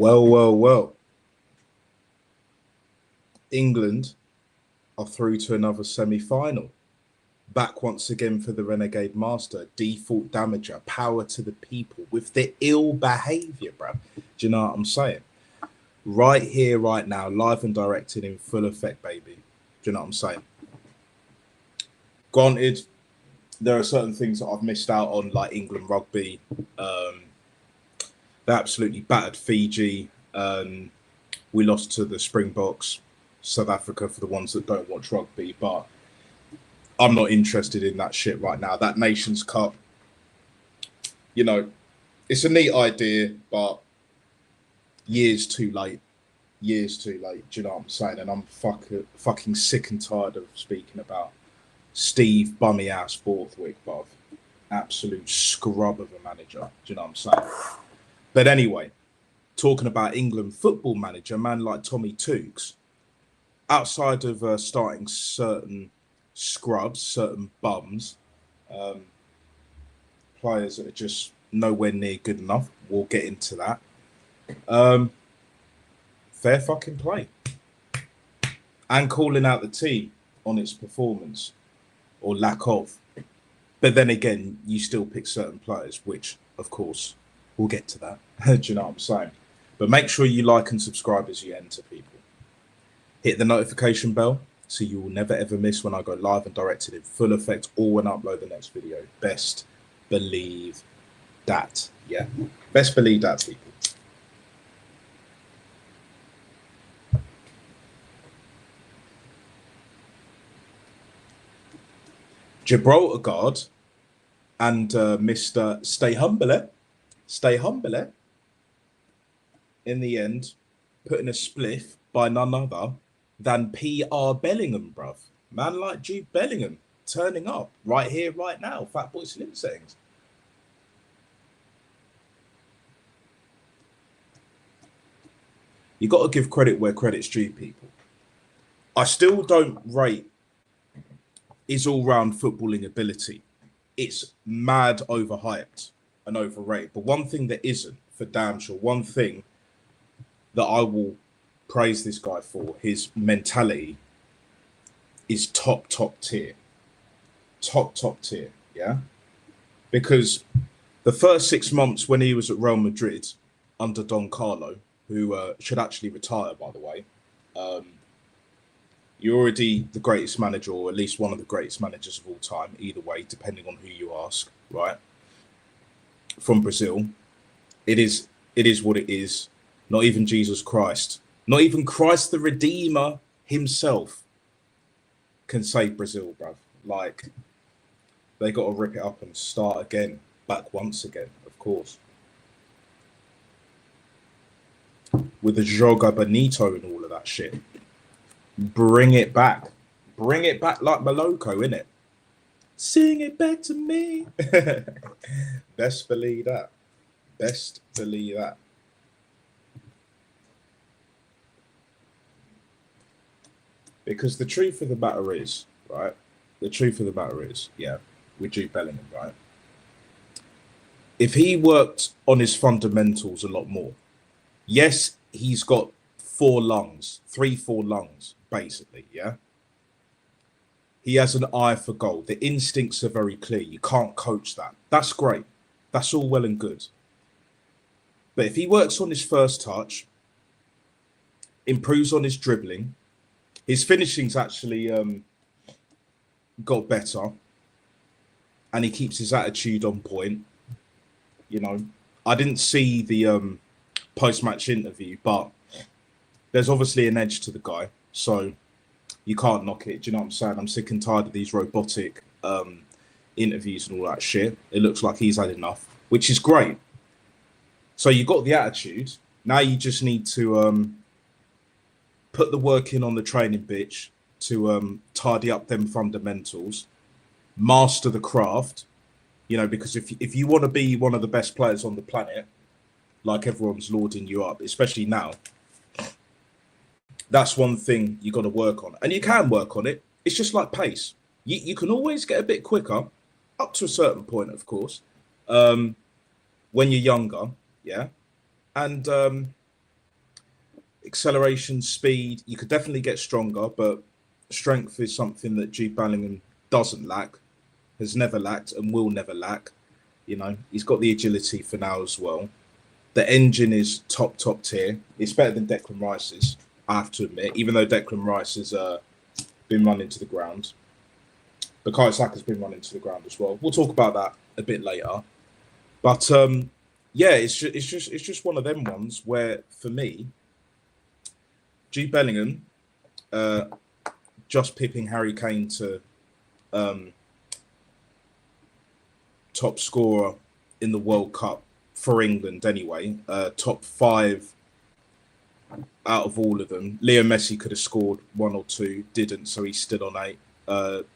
Well. England are through to another semi-final. Back once again for the Renegade Master, default damager, power to the people with the ill behaviour, bruv. Do you know what I'm saying? Right here, right now, live and directed in full effect, baby. Do you know what I'm saying? Granted, there are certain things that I've missed out on, like England rugby. They absolutely battered Fiji. We lost to the Springboks, South Africa, for the ones that don't watch rugby. But I'm not interested in that shit right now. That Nations Cup, you know, it's a neat idea, but years too late. Years too late. Do you know what I'm saying? And I'm fucking sick and tired of speaking about Steve Bummy ass Borthwick, bruv. Absolute scrub of a manager. Do you know what I'm saying? But anyway, talking about England football manager, a man like Tommy Tooks, outside of starting certain scrubs, certain bums, players that are just nowhere near good enough, we'll get into that. Fair fucking play. And calling out the team on its performance or lack of. But then again, you still pick certain players, which, of course, we'll get to that. Do you know what I'm saying? But make sure you like and subscribe as you enter, people. Hit the notification bell so you will never ever miss when I go live and directed in full effect or when I upload the next video. Best believe that. Yeah. Best believe that, people. Gibraltar guard and Mr. Stay Humble, in the end, putting a spliff by none other than PR Bellingham, bruv. Man like Jude Bellingham turning up right here, right now. Fat Boy Slim settings. You got to give credit where credit's due, people. I still don't rate his all-round footballing ability. It's mad overhyped and overrated. But one thing that isn't, for damn sure, one thing that I will praise this guy for, his mentality, is top tier. Top tier, yeah? Because the first 6 months when he was at Real Madrid under Don Carlo, who should actually retire, by the way, you're already the greatest manager, or at least one of the greatest managers of all time, either way, depending on who you ask, right? From Brazil. It is what it is. Not even Jesus Christ, not even Christ the Redeemer himself can save Brazil, bruv. Like, they got to rip it up and start again, back once again, of course. With the Joga Bonito and all of that shit. Bring it back. Bring it back like Maloko, innit? Sing it back to me. Best believe that. Best believe that. Because the truth of the matter is, right? The truth of the matter is, yeah, with Jude Bellingham, right? If he worked on his fundamentals a lot more, yes, he's got 4 lungs, 3-4 lungs, basically, yeah? He has an eye for goal. The instincts are very clear. You can't coach that. That's great. That's all well and good. But if he works on his first touch, improves on his dribbling, his finishing's actually got better, and he keeps his attitude on point. You know, I didn't see the post-match interview, but there's obviously an edge to the guy, so you can't knock it. Do you know what I'm saying? I'm sick and tired of these robotic interviews and all that shit. It looks like he's had enough, which is great. So you got the attitude. Now you just need to put the work in on the training bitch to tidy up them fundamentals, master the craft, you know, because if you want to be one of the best players on the planet, like everyone's lauding you up, especially now, that's one thing you got to work on. And you can work on it. It's just like pace. You can always get a bit quicker, up to a certain point, of course, when you're younger, yeah? And acceleration, speed. You could definitely get stronger, but strength is something that Jude Bellingham doesn't lack, has never lacked, and will never lack. You know, he's got the agility for now as well. The engine is top tier. It's better than Declan Rice's, I have to admit, even though Declan Rice has been run into the ground. Bukayo Saka's been run into the ground as well. We'll talk about that a bit later. But yeah, it's just one of them ones where, for me, Jude Bellingham just pipping Harry Kane to top scorer in the World Cup for England anyway. Top 5 out of all of them. Leo Messi could have scored 1 or 2, didn't, so he's still on 8.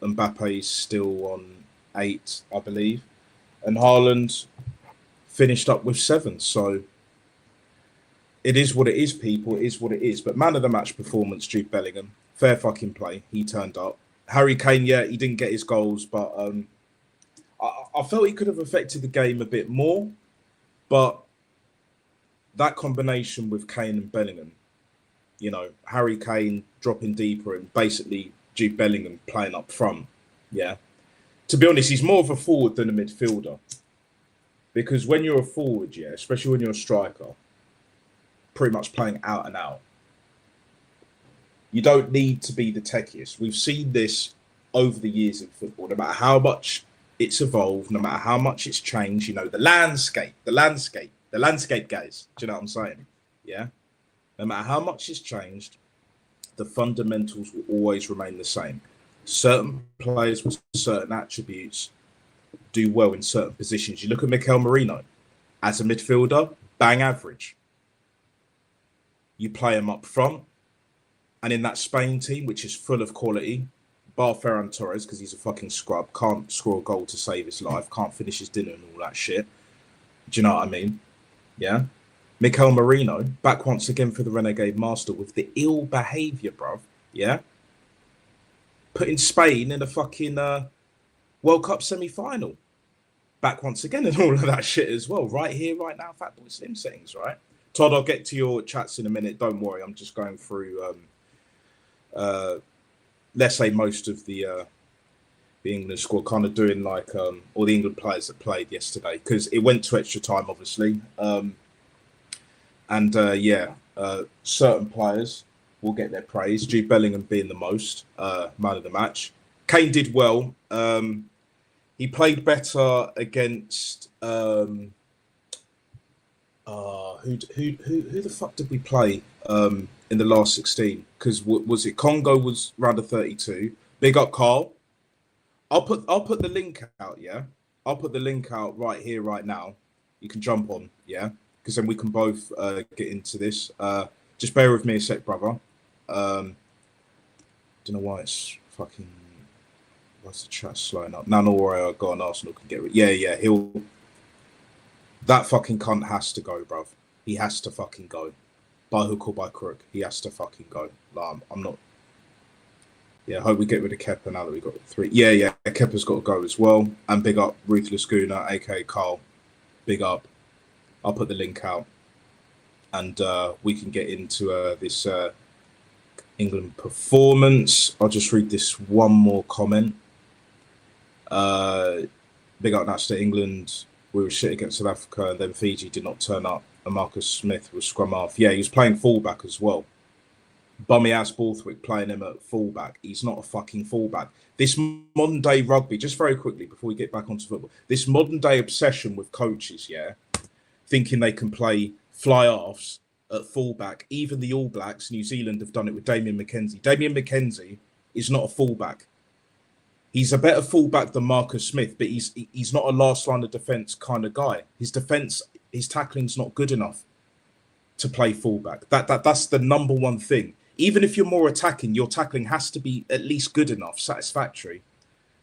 Mbappe's still on 8, I believe. And Haaland finished up with 7. So it is what it is, people. It is what it is. But man of the match performance, Jude Bellingham. Fair fucking play. He turned up. Harry Kane, yeah, he didn't get his goals, but I felt he could have affected the game a bit more. But that combination with Kane and Bellingham, you know, Harry Kane dropping deeper and basically Jude Bellingham playing up front, yeah. To be honest, he's more of a forward than a midfielder. Because when you're a forward, yeah, especially when you're a striker, pretty much playing out and out, you don't need to be the techiest. We've seen this over the years in football, no matter how much it's evolved, no matter how much it's changed, you know, the landscape, guys. Do you know what I'm saying? Yeah. No matter how much it's changed, the fundamentals will always remain the same. Certain players with certain attributes do well in certain positions. You look at Mikel Merino as a midfielder, bang average. You play him up front, and in that Spain team, which is full of quality, bar Ferran Torres, because he's a fucking scrub, can't score a goal to save his life, can't finish his dinner and all that shit. Do you know what I mean? Yeah. Mikel Merino, back once again for the Renegade Master with the ill behaviour, bruv. Yeah. Putting Spain in a fucking World Cup semi-final. Back once again and all of that shit as well. Right here, right now, Fatboy Slim settings, right? Todd, I'll get to your chats in a minute. Don't worry, I'm just going through, let's say, most of the England squad, kind of doing like all the England players that played yesterday, because it went to extra time, obviously. Certain players will get their praise. Jude Bellingham being the most man of the match. Kane did well. He played better against who the fuck did we play in the last 16? Because was it Congo was round of 32? Big up, Carl. I'll put the link out. Yeah, I'll put the link out right here, right now. You can jump on. Yeah, because then we can both get into this. Just bear with me a sec, brother. Don't know why it's fucking. Why's the chat slowing up? Now, no worry, I got an Arsenal can get it. Yeah, he'll. That fucking cunt has to go, bruv. He has to fucking go. By hook or by crook, he has to fucking go. Like, I'm not. Yeah, I hope we get rid of Kepa now that we got 3. Yeah, Kepa's got to go as well. And big up Ruthless Gooner, aka Carl. Big up. I'll put the link out. And we can get into this England performance. I'll just read this one more comment. Big up Nats to England. We were shit against South Africa, and then Fiji did not turn up. And Marcus Smith was scrum half. Yeah, he was playing fullback as well. Bummy ass Borthwick playing him at fullback. He's not a fucking fullback. This modern day rugby, just very quickly before we get back onto football, this modern day obsession with coaches, yeah, thinking they can play fly offs at fullback. Even the All Blacks, New Zealand, have done it with Damien McKenzie. Damien McKenzie is not a fullback. He's a better fullback than Marcus Smith, but he's not a last line of defence kind of guy. His tackling's not good enough to play fullback. That's the number one thing. Even if you're more attacking, your tackling has to be at least good enough, satisfactory,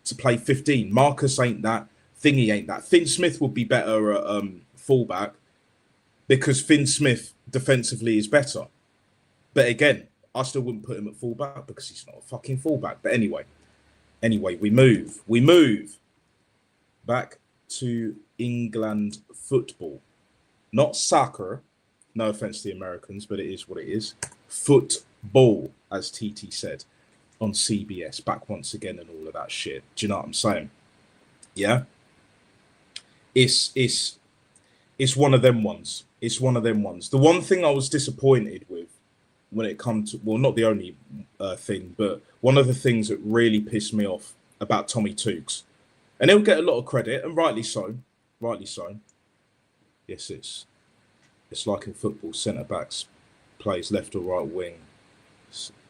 to play 15. Marcus ain't that. Thingy ain't that. Finn Smith would be better at fullback because Finn Smith defensively is better. But again, I still wouldn't put him at fullback because he's not a fucking fullback. But anyway, we move. Back to England football. Not soccer, No offense to the Americans, but it is what it is. Football, as TT said on CBS, back once again and all of that shit. Do you know what I'm saying? Yeah. It's one of them ones. It's one of them ones. The one thing I was disappointed with when it comes to, well, not the only thing, but one of the things that really pissed me off about Tommy Tooks, and he'll get a lot of credit, and rightly so. Rightly so. Yes, it's like in football, centre backs plays left or right wing.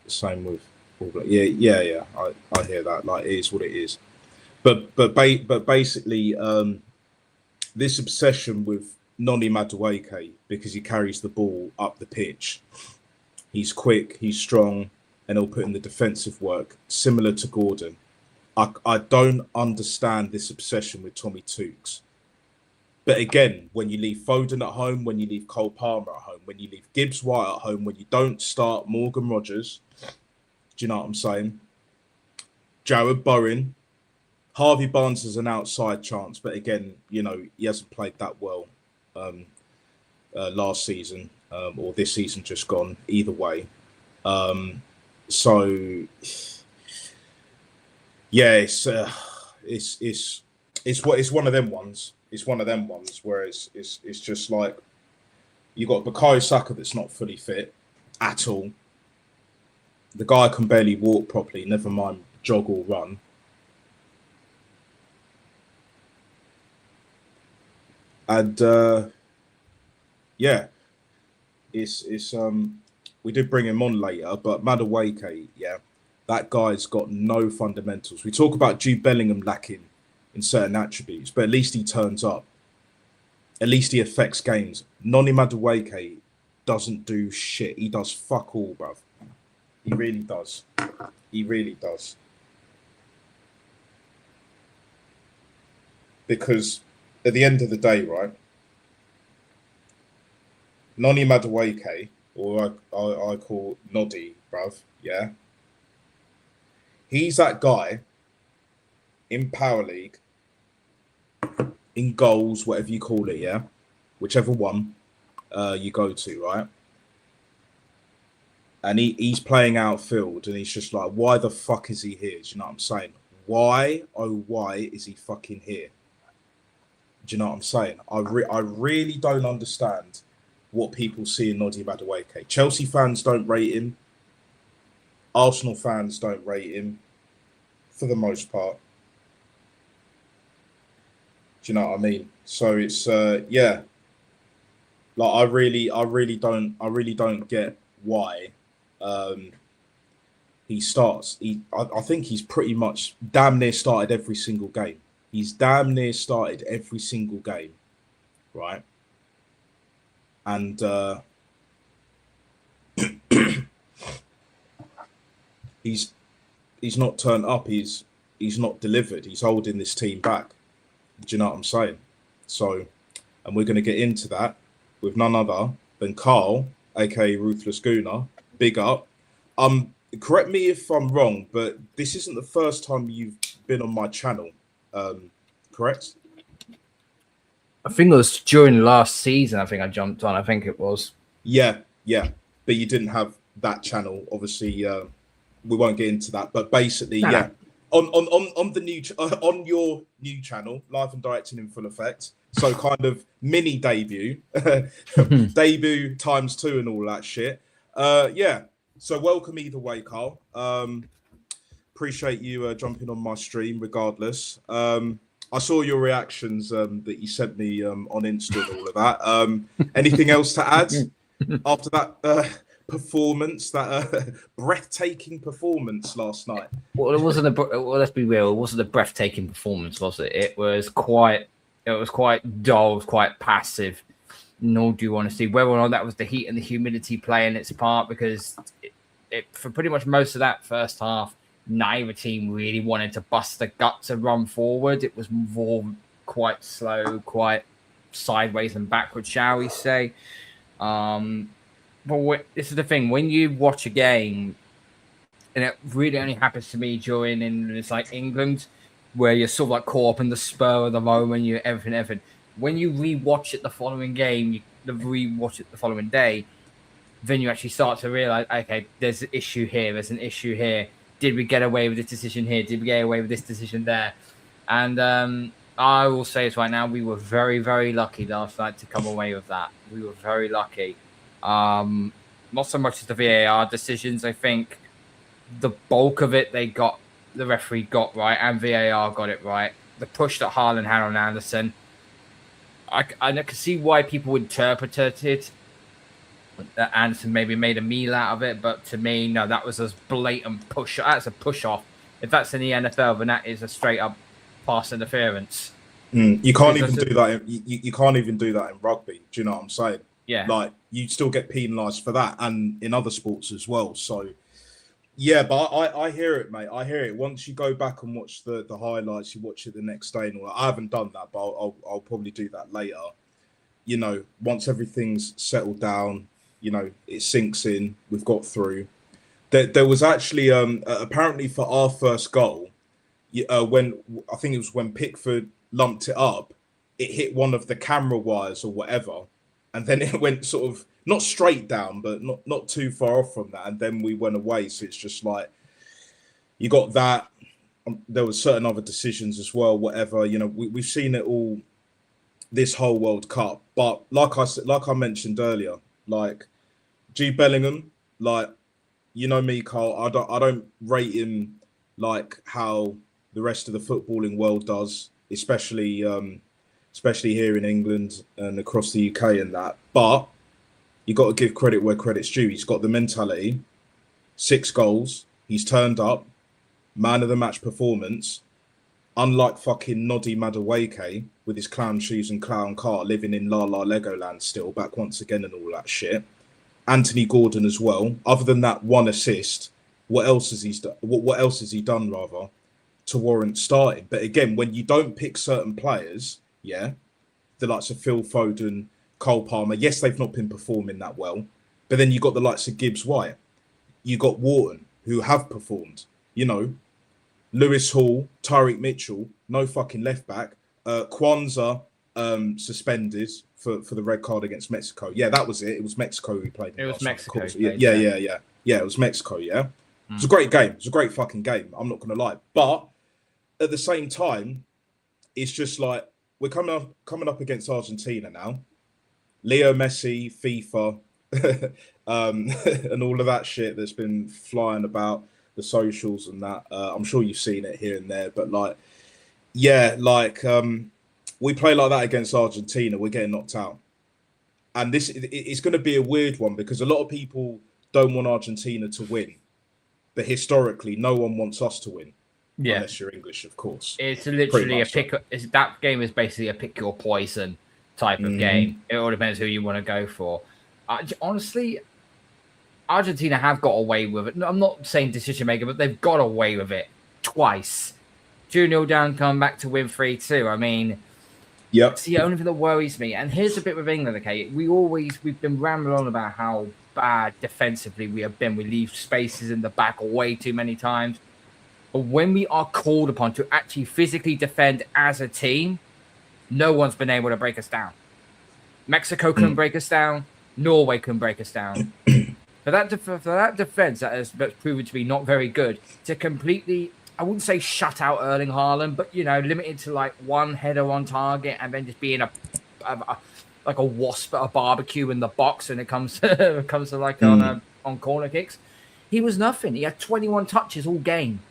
Same with all. Yeah. I hear that. Like, it is what it is. But basically, this obsession with Noni Madueke, because he carries the ball up the pitch. He's quick, he's strong, and he'll put in the defensive work, similar to Gordon. I don't understand this obsession with Tommy Tooks. But again, when you leave Foden at home, when you leave Cole Palmer at home, when you leave Gibbs White at home, when you don't start Morgan Rogers, do you know what I'm saying? Jared Bowen, Harvey Barnes is an outside chance, but again, you know, he hasn't played that well last season or this season just gone. Either way, so yeah, it's one of them ones. It's one of them ones where it's just like you got Bukayo Saka that's not fully fit at all. The guy can barely walk properly, never mind jog or run. And yeah, it's we did bring him on later, but Madueke, yeah, that guy's got no fundamentals. We talk about Jude Bellingham lacking in certain attributes, but at least he turns up. At least he affects games. Noni Madueke doesn't do shit. He does fuck all, bruv. He really does. He really does. Because at the end of the day, right, Noni Madueke, or I call Noddy, bruv, yeah, he's that guy in Power League, in goals, whatever you call it, yeah, whichever one you go to, right? And he's playing outfield, and he's just like, why the fuck is he here? Do you know what I'm saying? Why, oh, why is he fucking here? Do you know what I'm saying? I really don't understand what people see in Noddy Madueke. Chelsea fans don't rate him. Arsenal fans don't rate him, for the most part. Do you know what I mean? So it's yeah. Like I really don't get why he starts. I think he's pretty much damn near started every single game. He's damn near started every single game, right? And he's not turned up. He's not delivered. He's holding this team back. Do you know what I'm saying? So, and we're going to get into that with none other than Carl, aka Ruthless Gooner. Big up. Correct me if I'm wrong, but this isn't the first time you've been on my channel. Correct? I think it was during last season. I think I jumped on. I think it was. Yeah. But you didn't have that channel. Obviously, we won't get into that. But basically, yeah. On the new on your new channel, live and directing in full effect. So kind of mini debut, debut times 2 and all that shit. Yeah. So welcome either way, Carl. Appreciate you jumping on my stream, regardless. I saw your reactions that you sent me on Insta and all of that. Anything else to add after that performance, that breathtaking performance last night? Well, it wasn't well, let's be real. It wasn't a breathtaking performance, was it? It was quite dull, it was quite passive. Nor do you want to see whether or not that was the heat and the humidity playing its part, because it for pretty much most of that first half, neither team really wanted to bust the guts and run forward. It was more quite slow, quite sideways and backwards, shall we say. But this is the thing, when you watch a game, and it really only happens to me during it's like England, where you're sort of like caught up in the spur of the moment, everything. When you rewatch it the following game, rewatch it the following day, then you actually start to realize, okay, there's an issue here, there's an issue here. Did we get away with this decision here? Did we get away with this decision there? And I will say this right now, we were very, very lucky last night to come away with that. We were very lucky. Not so much as the VAR decisions. I think the bulk of it, the referee got right, and VAR got it right. The push that Haaland had on Anderson, I can see why people interpreted it. That Anderson maybe made a meal out of it, but to me, no, that was a blatant push. That's a push off. If that's in the NFL, then that is a straight up pass interference. You can't even do that. You can't even do that in rugby. Do you know what I'm saying? Yeah. Like you still get penalised for that, and in other sports as well. So, yeah, but I hear it, mate. I hear it. Once you go back and watch the highlights, you watch it the next day, and all that. I haven't done that, but I'll probably do that later. You know, once everything's settled down, you know, it sinks in. We've got through. There was actually apparently for our first goal, when I think it was when Pickford lumped it up, it hit one of the camera wires or whatever, and then it went sort of not straight down, but not too far off from that, and then we went away. So it's just like you got that. There were certain other decisions as well, whatever. You know, we've seen it all this whole World Cup, but like I mentioned earlier, like Jude Bellingham, like, you know me, Carl, I don't rate him like how the rest of the footballing world does, especially here in England and across the UK and that. But you got to give credit where credit's due. He's got the mentality, 6 goals, he's turned up, man of the match performance. Unlike fucking Noddy Madueke with his clown shoes and clown car, living in La La Legoland still, back once again and all that shit. Anthony Gordon as well. Other than that 1 assist, what else has he done? What else has he done rather to warrant starting? But again, when you don't pick certain players, yeah, the likes of Phil Foden, Cole Palmer, yes, they've not been performing that well, but then you got the likes of Gibbs White, you got Wharton who have performed. You know, Lewis Hall, Tyreek Mitchell, no fucking left back. Kwanzaa suspended for the red card against Mexico. Yeah, that was it. It was Mexico who played. It was Mexico. Yeah. It was Mexico. Yeah, it was a great game. It was a great fucking game. I'm not gonna lie, but at the same time, it's just like we're coming up against Argentina now. Leo Messi, FIFA, and all of that shit that's been flying about the socials and that. I'm sure you've seen it here and there, but like, yeah, like we play like that against Argentina, we're getting knocked out. And it's going to be a weird one because a lot of people don't want Argentina to win, but historically, no one wants us to win. Yeah, unless you're English, of course. It's literally that game is basically a pick your poison type of game. It all depends who you want to go for. Honestly, Argentina have got away with it. I'm not saying decision maker, but they've got away with it twice. 2-0 down, come back to win 3-2. I mean, yep. It's the only thing that worries me. And here's the bit with England, okay? We've been rambling on about how bad defensively we have been. We leave spaces in the back way too many times. But when we are called upon to actually physically defend as a team, no one's been able to break us down. Mexico couldn't break us down. Norway couldn't break us down. For that defense that's proven to be not very good, to completely, I wouldn't say shut out Erling Haaland, but, you know, limited to like one header on target and then just being like a wasp at a barbecue in the box when it comes to like on corner kicks. He was nothing. He had 21 touches all game.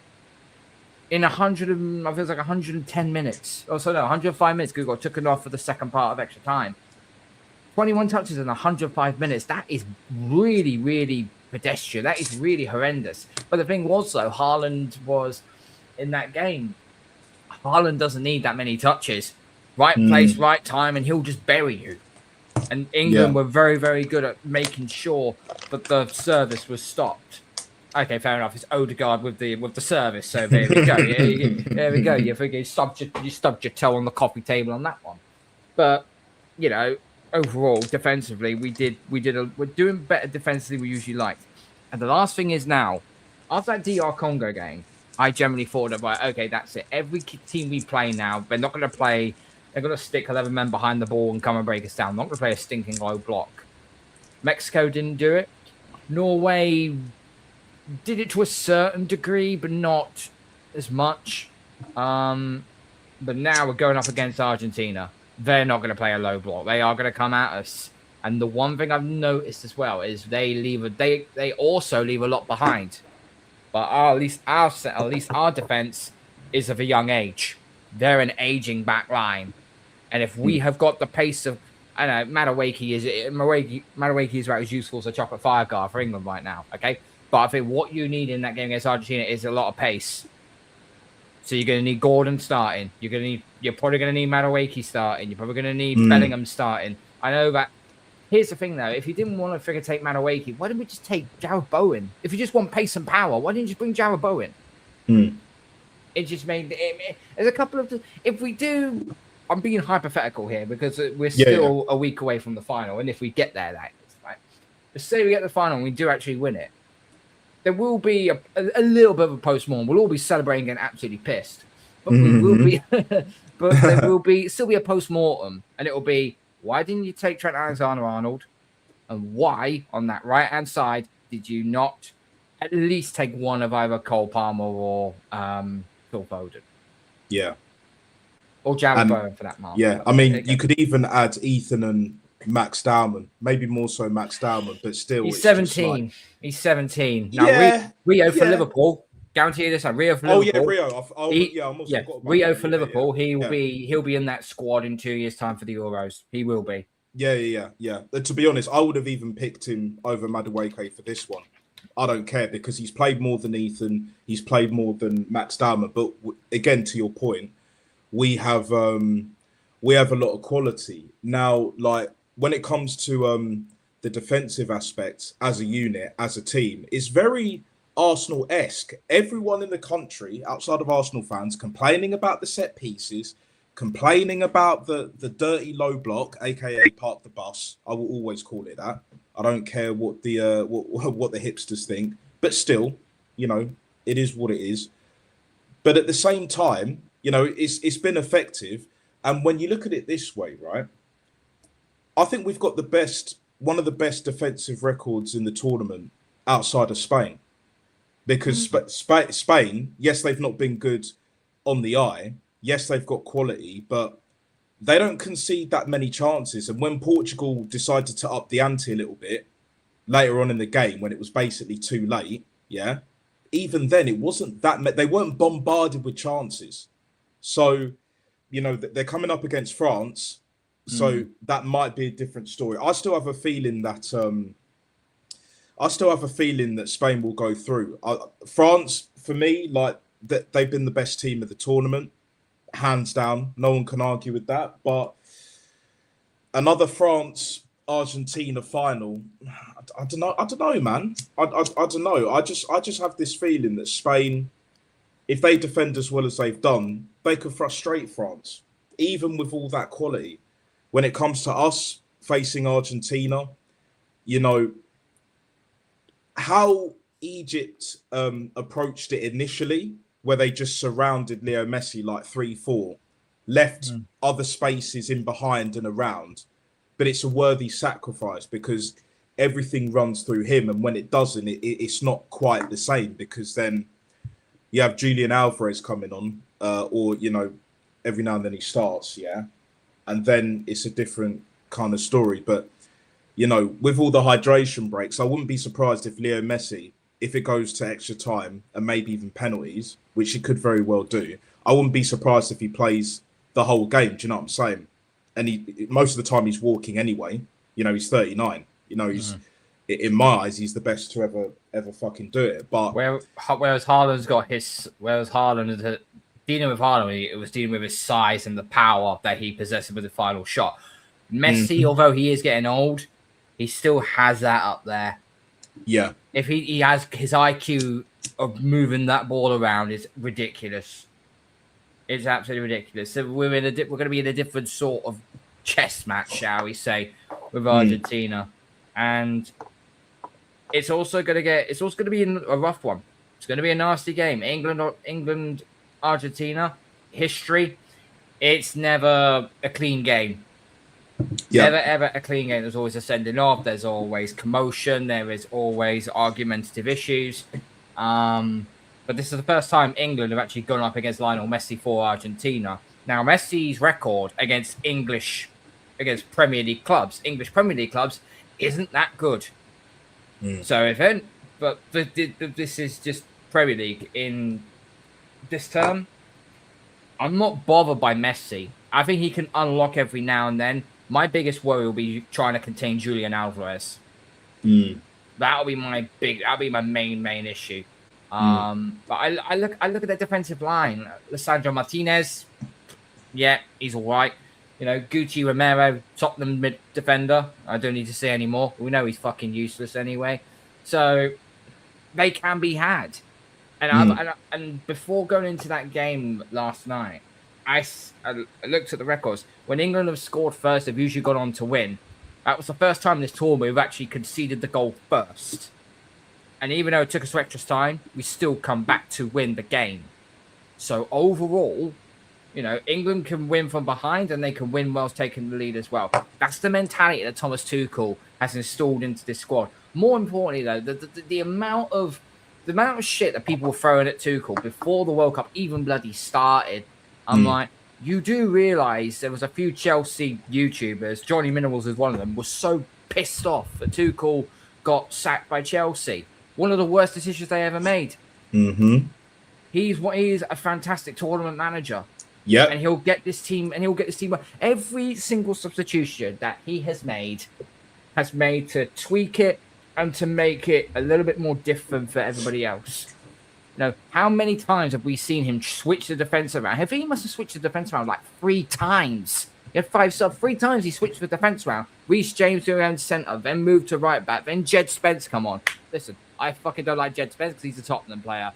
In 110 minutes. Oh, so no, 105 minutes. Google took it off for the second part of extra time. 21 touches in 105 minutes. That is really, really pedestrian. That is really horrendous. But the thing was, though, Haaland was in that game. Haaland doesn't need that many touches. Right place, right time, and he'll just bury you. And England were very, very good at making sure that the service was stopped. Okay, fair enough. It's Odegaard with the service. So there we go. There we go. You stubbed your toe on the coffee table on that one. But, you know, overall, defensively, we're doing better defensively than we usually like. And the last thing is now, after that DR Congo game, I generally thought about, okay, that's it. Every team we play now, they're not going to play They're going to stick 11 men behind the ball and come and break us down. Not going to play a stinking low block. Mexico didn't do it. Norway did it to a certain degree, but not as much. But now we're going up against Argentina. They're not going to play a low block. They are going to come at us. And the one thing I've noticed as well is they also leave a lot behind. But at least our defense is of a young age. They're an aging back line. And if we have got the pace of, I don't know, Madueke is about as useful as a chocolate fire guard for England right now. Okay. But I think what you need in that game against Argentina is a lot of pace. So you're going to need Gordon starting. You're probably going to need Madueke starting. You're probably going to need Bellingham starting. I know that. Here's the thing, though. If you didn't want to take Madueke, why didn't we just take Jarrod Bowen? If you just want pace and power, why didn't you just bring Jarrod Bowen? It just made it. There's a couple of. If we do, I'm being hypothetical here because we're still a week away from the final, and if we get there, that is right. Let's say we get to the final and we do actually win it. There will be a little bit of a post-mortem. We'll all be celebrating and absolutely pissed, but we will be. But there will still be a post-mortem, and it will be. Why didn't you take Trent Alexander-Arnold? And why, on that right-hand side, did you not at least take one of either Cole Palmer or Phil Foden? Yeah. Or Jarrod Bowen, for that matter. Yeah, I mean, you could even add Ethan and Max Dowman. Maybe more so Max Dowman, but still. He's 17. He's 17. Now, Rio for Liverpool. Guarantee you this, Rio for Liverpool. Rio for Liverpool. He'll be in that squad in 2 years' time for the Euros. He will be. Yeah. To be honest, I would have even picked him over Madueke for this one. I don't care because he's played more than Ethan. He's played more than Max Dowman. But again, to your point, we have a lot of quality now. Like when it comes to the defensive aspects as a unit, as a team, it's very Arsenal-esque. Everyone in the country, outside of Arsenal fans, complaining about the set pieces, complaining about the dirty low block, aka park the bus. I will always call it that. I don't care what the what the hipsters think, but still, it is what it is. But at the same time, it's been effective. And when you look at it this way, right, I think we've got one of the best defensive records in the tournament outside of Spain. Because Spain, yes, they've not been good on the eye. Yes, they've got quality, but they don't concede that many chances. And when Portugal decided to up the ante a little bit later on in the game, when it was basically too late, even then it wasn't that. They weren't bombarded with chances. So, they're coming up against France. So that might be a different story. I still have a feeling that Spain will go through. France, for me, they've been the best team of the tournament, hands down. No one can argue with that. But another France-Argentina final, I don't know, man. I don't know. I just have this feeling that Spain, if they defend as well as they've done, they could frustrate France, even with all that quality. When it comes to us facing Argentina, how Egypt approached it initially, where they just surrounded Leo Messi like 3-4, left other spaces in behind and around. But it's a worthy sacrifice because everything runs through him. And when it doesn't, it's not quite the same because then you have Julian Alvarez coming on or, every now and then he starts, and then it's a different kind of story. But, with all the hydration breaks, I wouldn't be surprised if Leo Messi, if it goes to extra time and maybe even penalties, which he could very well do, I wouldn't be surprised if he plays the whole game. Do you know what I'm saying? And most of the time he's walking anyway. He's 39. He's in my eyes, he's the best to ever fucking do it. But whereas Haaland's dealing with Haaland, it was dealing with his size and the power that he possessed with the final shot. Messi, although he is getting old, he still has that up there. Yeah. If he has his IQ of moving that ball around is ridiculous. It's absolutely ridiculous. So we're going to be in a different sort of chess match, shall we say, with Argentina, and it's also going to be a rough one. It's going to be a nasty game. England, Argentina, history. it's never a clean game. Yeah. Never ever a clean game. There's always a sending off. There's always commotion. There is always argumentative issues. But this is the first time England have actually gone up against Lionel Messi for Argentina. Now, Messi's record against English Premier League clubs, isn't that good. So this is just Premier League in this term. I'm not bothered by Messi. I think he can unlock every now and then. My biggest worry will be trying to contain Julian Alvarez. That'll be my main issue. But I look at the defensive line. Lisandro Martinez, yeah, he's all right. You know, Gucci Romero, Tottenham mid defender. I don't need to say any more. We know he's fucking useless anyway. So they can be had. And before going into that game last night, I looked at the records. When England have scored first, they've usually gone on to win. That was the first time in this tournament we've actually conceded the goal first. And even though it took us extra time, we still come back to win the game. So overall, you know, England can win from behind and they can win whilst taking the lead as well. That's the mentality that Thomas Tuchel has installed into this squad. More importantly, though, the amount of shit that people were throwing at Tuchel before the World Cup even bloody started, I'm like, you do realise there was a few Chelsea YouTubers, Johnny Minerals is one of them, was so pissed off that Tuchel got sacked by Chelsea. One of the worst decisions they ever made. He's a fantastic tournament manager. Yeah, and he'll get this team. Every single substitution that he has made to tweak it and to make it a little bit more different for everybody else. You know, how many times have we seen him switch the defense around? I think he must have switched the defense around like 3 times. He had 5 subs. 3 times he switched the defense around. Reece James around centre, then moved to right back, then Jed Spence come on. Listen, I fucking don't like Jed Spence because he's a Tottenham player.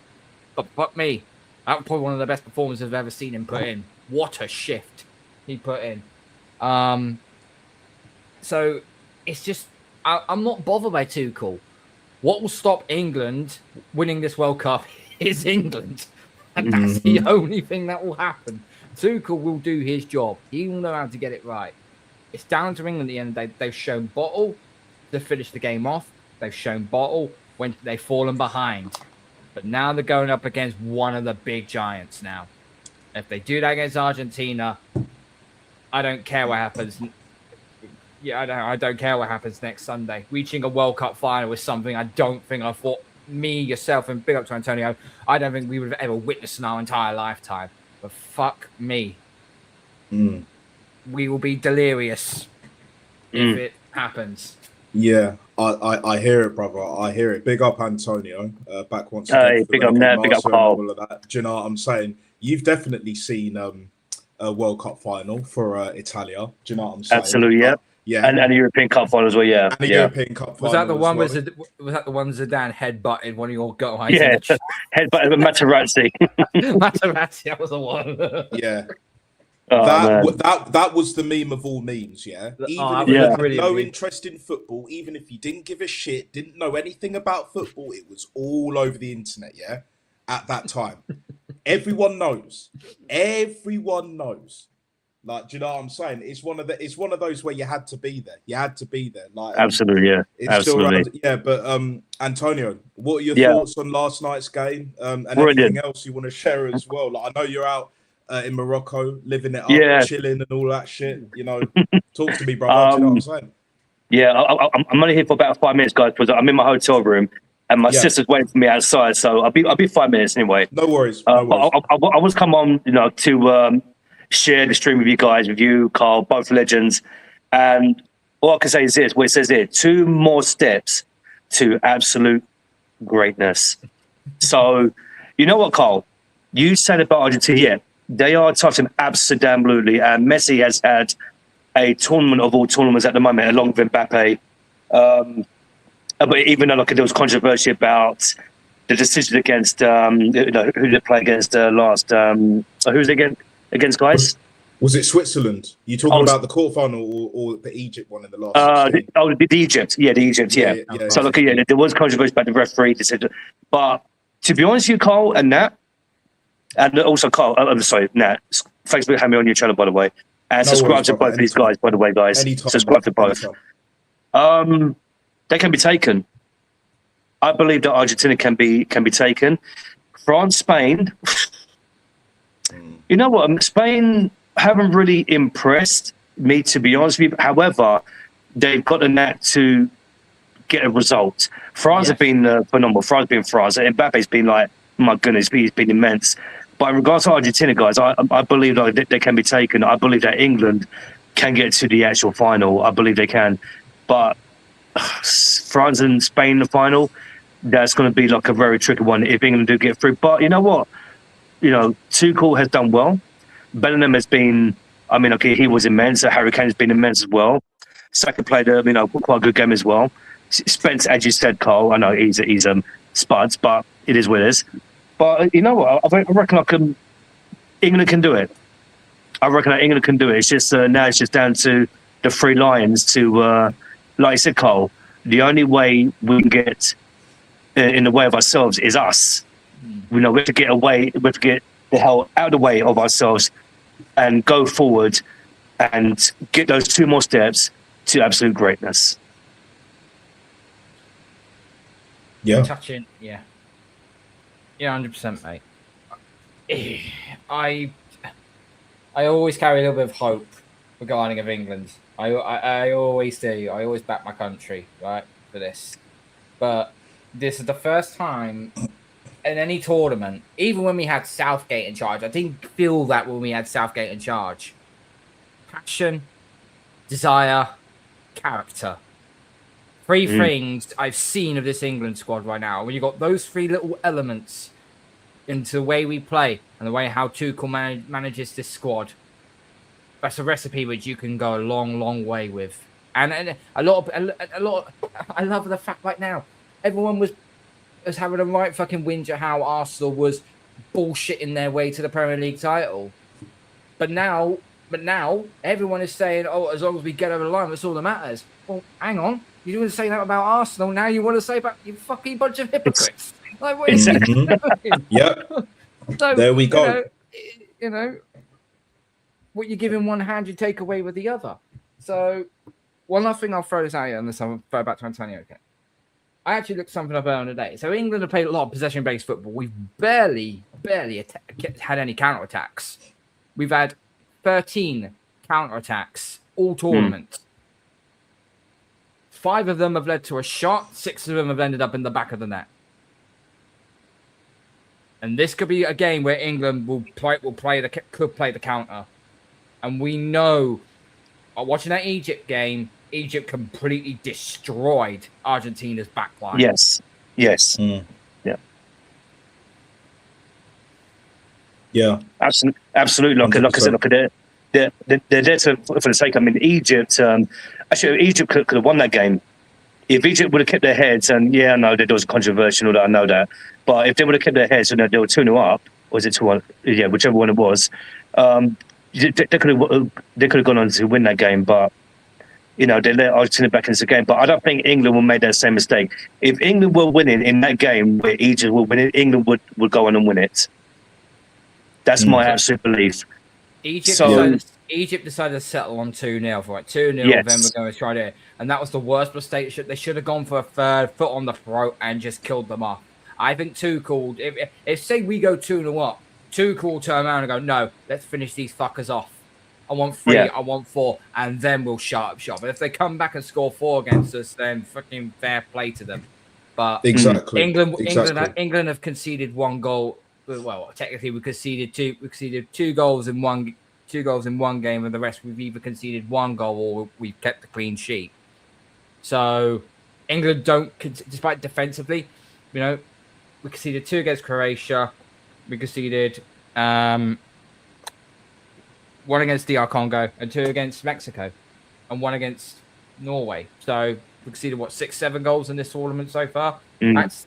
But fuck me. That was probably one of the best performances I've ever seen him put in. What a shift he put in. So it's just, I'm not bothered by Tuchel. What will stop England winning this World Cup is England. And that's the only thing that will happen. Tuchel will do his job. He will know how to get it right. It's down to England at the end of the day. They've shown bottle to finish the game off. They've shown bottle when they've fallen behind. But now they're going up against one of the big giants now. If they do that against Argentina, I don't care what happens. Yeah, I don't care what happens next Sunday. Reaching a World Cup final is something I don't think I thought me, yourself, and big up to Antonio, I don't think we would have ever witnessed in our entire lifetime. But fuck me. We will be delirious if it happens. Yeah, I hear it, brother. I hear it. Big up, Antonio. Back once again. Hey, big up, Ned. Big up, Carl. All of that. Do you know what I'm saying? You've definitely seen a World Cup final for Italia. Do you know what I'm saying? Absolutely, yeah. Yeah, and a European Cup final as well, yeah. And a European Cup final. Was that the one? Well. Was that the one Zidane headbutted one of your guys? Yeah, headbutted Materazzi. Materazzi, that was the one. Yeah. Oh, that was the meme of all memes, yeah. Even if you had no interest in football, even if you didn't give a shit, didn't know anything about football, it was all over the internet, yeah. At that time, everyone knows. Everyone knows. Like, do you know what I'm saying? It's one of those where you had to be there. You had to be there. Like, absolutely, yeah. Absolutely. But Antonio, what are your thoughts on last night's game? And anything else you want to share as well? Like, I know you're out in Morocco, living it up, chilling and all that shit. You know, talk to me, brother. Do you know what I'm saying? Yeah, I'm only here for about 5 minutes, guys, because I'm in my hotel room and my sister's waiting for me outside. So I'll be 5 minutes anyway. No worries. I was come on, to share the stream with you guys, with you, Carl, both legends. And all I can say is this: what it says here, 2 more steps to absolute greatness. So, you know what, Carl? You said about Argentina. Yeah, they are touching absolutely. And Messi has had a tournament of all tournaments at the moment, along with Mbappe. But even though there was controversy about the decision against who they play against last, who's again against, guys? Was it Switzerland? You talking about the quarterfinal or the Egypt one in the last? The Egypt, the Egypt, yeah. So there was controversy about the referee decision, but to be honest with you, Carl and Nat, and also Carl, I'm sorry, Nat, Thanks for having me on your channel, by the way. And No subscribe worries, to brother. both of these guys, by the way, guys. Anytime, Subscribe to bro. both. Anytime. They can be taken. I believe that Argentina can be taken. France, Spain. You know what? Spain haven't really impressed me, to be honest with you. However, they've got a knack to get a result. France have been phenomenal. France has been France. Mbappe's been like, my goodness, he's been immense. But in regards to Argentina, guys, I believe that they can be taken. I believe that England can get to the actual final. I believe they can. But France and Spain in the final, that's going to be like a very tricky one if England do get through. But you know what? You know, Tuchel has done well. Bellingham has been, I mean, okay, he was immense. Harry Kane has been immense as well. Saka played a, quite a good game as well. Spence, as you said, Carl, I know he's spuds, but it is what it is. But you know what? I reckon England can do it. I reckon that England can do it. It's just now it's just down to the three Lions to, like I said, Carl, the only way we can get in the way of ourselves is us. We have to get away, we have to get the hell out of the way of ourselves and go forward and get those 2 more steps to absolute greatness. Yeah. Touching, yeah, 100%, mate. I always carry a little bit of hope regarding of England. I always do. I always back my country, right, for this. But this is the first time in any tournament, even when we had Southgate in charge. I didn't feel that when we had Southgate in charge. Passion, desire, character. 3 things I've seen of this England squad right now. When you got those 3 little elements into the way we play and the way how Tuchel manages this squad, that's a recipe which you can go a long, long way with. And a lot. I love the fact right now everyone was having a right fucking whinge at how Arsenal was bullshitting their way to the Premier League title. But now everyone is saying, oh, as long as we get over the line, that's all that matters. Well, hang on. You didn't say that about Arsenal. Now you want to say about you fucking bunch of hypocrites. Like, what are you doing? Yep. So, there we go. You know, what you give in one hand, you take away with the other. So, one last thing I'll throw this out here, and this I'll throw back to Antonio. Okay. I actually looked something up earlier today. So England have played a lot of possession-based football. We've barely had any counter-attacks. We've had 13 counter-attacks all tournament. 5 of them have led to a shot. 6 of them have ended up in the back of the net. And this could be a game where England could play the counter. And we know, watching that Egypt game, Egypt completely destroyed Argentina's backline. Yes. Yeah. Yeah. Absolutely. Like I said, they're there for the sake. I mean, Egypt. Actually, Egypt could have won that game if Egypt would have kept their heads. And yeah, I know that there was controversial. I know that, but if they would have kept their heads and they were 2-0 up, or was it 2-1? Yeah, whichever one it was. They could have gone on to win that game, but they let Argentina back into the game. But I don't think England will make that same mistake. If England were winning in that game where Egypt will win it, England would go on and win it. That's my absolute belief. Egypt decided to settle on 2-0 for it. 2-0, yes. Then we're going to try it. And that was the worst mistake. They should have gone for a third, foot on the throat, and just killed them off. I think Tuchel, if say we go 2-0 up, Tuchel will turn around and go, no, let's finish these fuckers off. I want 3, I want 4, and then we'll shut up shop. But if they come back and score 4 against us, then fucking fair play to them. But exactly. England have conceded 1 goal. Well, technically we conceded 2. We conceded 2 goals in one game, and the rest we've either conceded 1 goal or we've kept the clean sheet. So England don't, despite defensively, we conceded 2 against Croatia. We conceded 1 against DR Congo and 2 against Mexico and 1 against Norway. So we conceded 6-7 goals in this tournament so far. That's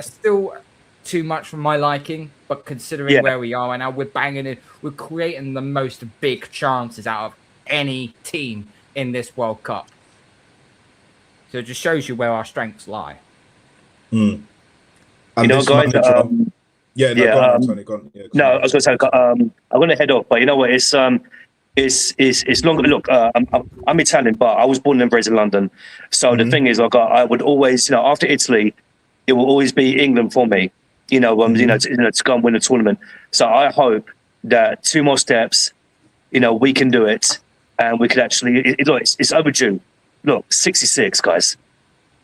still too much for my liking, but considering where we are right now, we're banging it. We're creating the most big chances out of any team in this World Cup. So it just shows you where our strengths lie. And guys, Yeah, no, Yeah, go on, Antonio. Go on. Yeah, no, I was going to say, I'm going to head off, but you know what? It's longer. Look, I'm Italian, but I was born and raised in London. So the thing is, like, I would always, after Italy, it will always be England for me. To go and win a tournament. So I hope that 2 more steps, we can do it, and we could actually. Look, it's overdue. Look, 66 guys.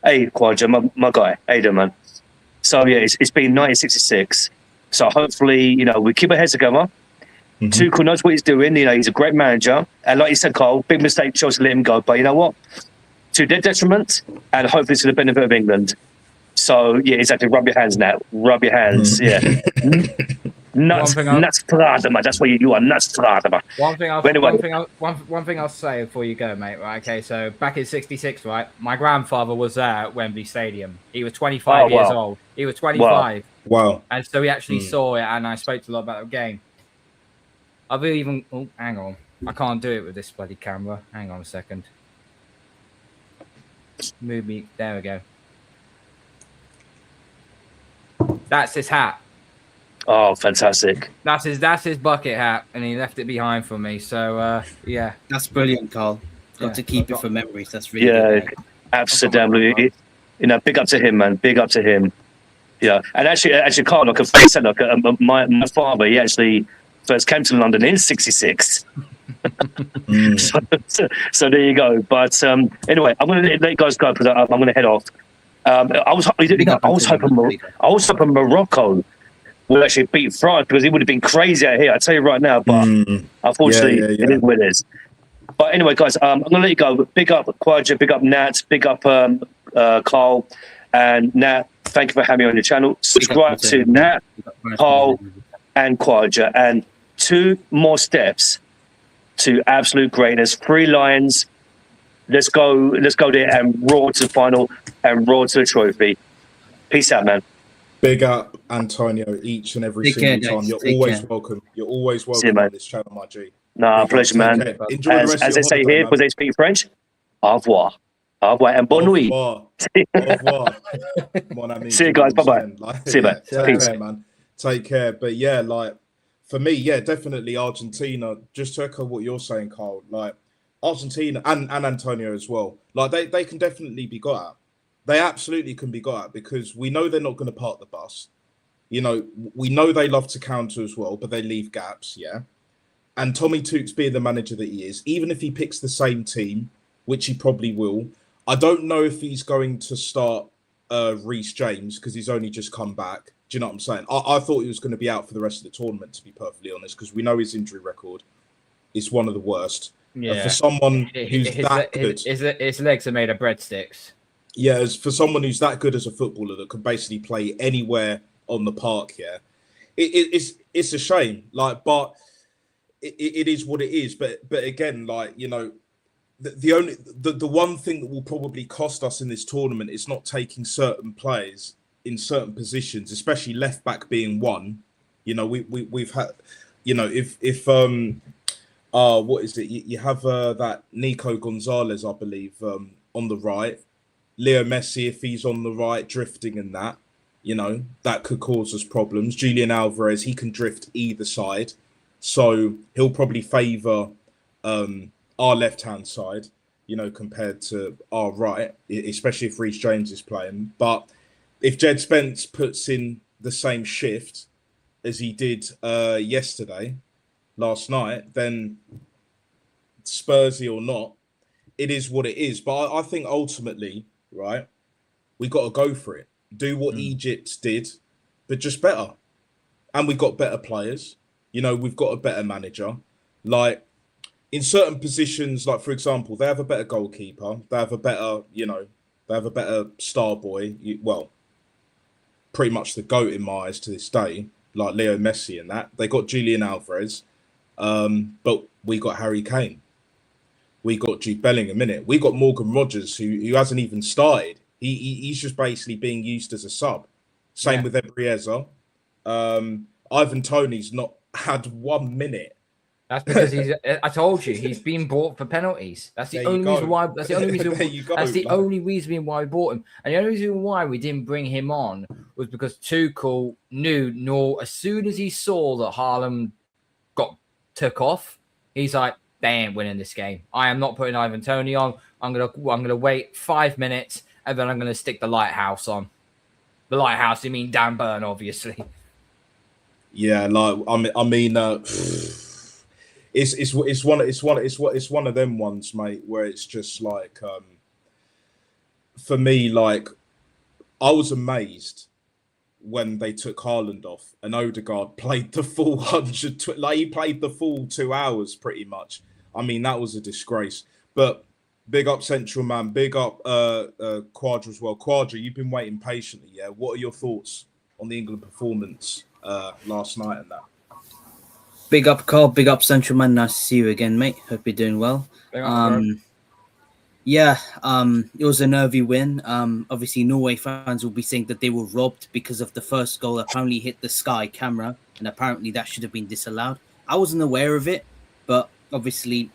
Hey, Quadra, my guy. Hey there, man. So yeah, it's been 1966. So hopefully, we keep our heads together. Tuchel knows what he's doing. He's a great manager. And like you said, Carl, big mistake, Chelsea let him go. But you know what? To their detriment, and hopefully to the benefit of England. So yeah, exactly. Rub your hands now. Rub your hands. Yeah. Nuts, man. That's what you are. Nuts, man. One thing I'll say before you go, mate. Right? Okay, so back in '66, right? My grandfather was there at Wembley Stadium. He was 25 years old. He was 25. Wow. And so he actually saw it, and I spoke to a lot about the game. I've even. Oh, hang on. I can't do it with this bloody camera. Hang on a second. Move me. There we go. That's his hat. Oh, fantastic! That's his bucket hat, and he left it behind for me. So yeah, that's brilliant, Carl. Got to keep it for memories. That's really good, absolutely. Big up to him, man. Big up to him. Yeah, and actually, Carl, like I said, my father, he actually first came to London in '66. so there you go. But anyway, I'm going to let you guys go because I'm going to head off. I was hoping Morocco would actually beat France because it would have been crazy out here. I tell you right now, but unfortunately, it is what it is. But anyway, guys, I'm going to let you go. Big up Quadra, big up Nat, big up Carl, and Nat. Thank you for having me on your channel. Subscribe to Nat, Carl, and Quadra, and 2 more steps to absolute greatness. 3 Lions. Let's go there and roar to the final and roar to the trophy. Peace out, man. Big up, Antonio, each and every single time. You're always welcome. You're always welcome on this channel, my G. No, pleasure, man. Enjoy the rest as of they say here, because they speak French, au revoir. Au revoir and bonne nuit. Au revoir. Mon ami. See you guys. Bye-bye. See you, man. Take care, man. Take care. But yeah, for me, definitely Argentina. Just to echo what you're saying, Carl, Argentina and Antonio as well. They can definitely be got at. They absolutely can be got at because we know they're not going to park the bus. We know they love to counter as well, but they leave gaps, yeah. And Tommy Tuchel being the manager that he is, even if he picks the same team, which he probably will, I don't know if he's going to start Reece James because he's only just come back. Do you know what I'm saying? I thought he was going to be out for the rest of the tournament, to be perfectly honest, because we know his injury record is one of the worst. Yeah. For someone who's that good. His legs are made of breadsticks. Yeah, as for someone who's that good as a footballer that can basically play anywhere on the park, it's a shame. But it is what it is. But again, the one thing that will probably cost us in this tournament is not taking certain players in certain positions, especially left back being one. We've had, if what is it? You have that Nico Gonzalez, I believe, on the right. Leo Messi, if he's on the right, drifting and that, that could cause us problems. Julian Alvarez, he can drift either side. So he'll probably favour our left-hand side, compared to our right, especially if Reece James is playing. But if Jed Spence puts in the same shift as he did last night, then Spursy or not, it is what it is. But I think ultimately, right, we got to go for it. Do what Egypt did, but just better. And we got better players. We've got a better manager. In certain positions, for example, they have a better goalkeeper. They have a better, they have a better star boy. Pretty much the GOAT in my eyes to this day, like Leo Messi and that. They got Julian Alvarez, but we got Harry Kane. We got Jude Bellingham in it. We got Morgan Rogers, who hasn't even started. He's just basically being used as a sub. Same with Ebrieza. Ivan Toney's not had 1 minute That's because he's. I told you he's been bought for penalties. That's the There you only go. reason why. That's the only reason. There you go, That's the like- only reason why we bought him. And the only reason why we didn't bring him on was because Tuchel knew. As soon as he saw that Haaland took off, he's like, "They ain't winning this game. I am not putting Ivan Toney on. I'm gonna wait 5 minutes and then I'm gonna stick the lighthouse on. The lighthouse. You mean Dan Burn, obviously." Yeah, like I mean, it's one of them ones, mate, where it's just like, for me, like, I was amazed when they took Haaland off and Odegaard played the full 100, like he played the full 2 hours pretty much. I mean, that was a disgrace. But big up Central, man. Big up Quadra as well. Quadra, you've been waiting patiently, yeah? What are your thoughts on the England performance last night and that? Big up, Carl. Big up, Central Man. Nice to see you again, mate. Hope you're doing well. It was a nervy win. Obviously, Norway fans will be saying that they were robbed because of the first goal apparently hit the Sky camera, and apparently that should have been disallowed. I wasn't aware of it, but obviously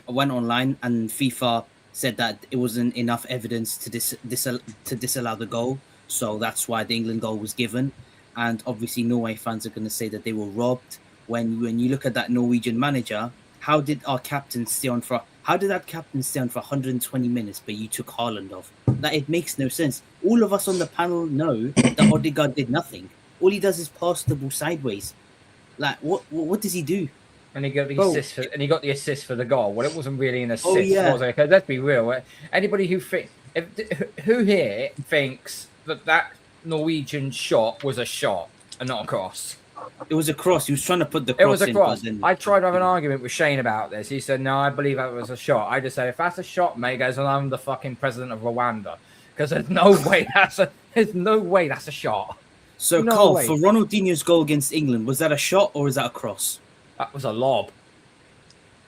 I went online and FIFA said that it wasn't enough evidence to disallow the goal, so that's why the England goal was given. And obviously Norway fans are going to say that they were robbed. When you look at that Norwegian manager, how did that captain stay on for 120 minutes, but you took Haaland off? That it makes no sense. All of us on the panel know that Odegaard did nothing. All he does is pass the ball sideways. Like, what does he do? And he got the assist, and he got the assist for the goal. Well, it wasn't really an assist, was it? Because let's be real. Anybody who who here thinks that Norwegian shot was a shot and not a cross? It was a cross. He was trying to put the cross in. It was a cross. I tried to have an argument with Shane about this. He said, no, I believe that was a shot. I just said, if that's a shot, mate, guys, and I'm the fucking president of Rwanda. Because there's no way that's a shot. So, no Cole, way. For Ronaldinho's goal against England, was that a shot or was that a cross? That was a lob.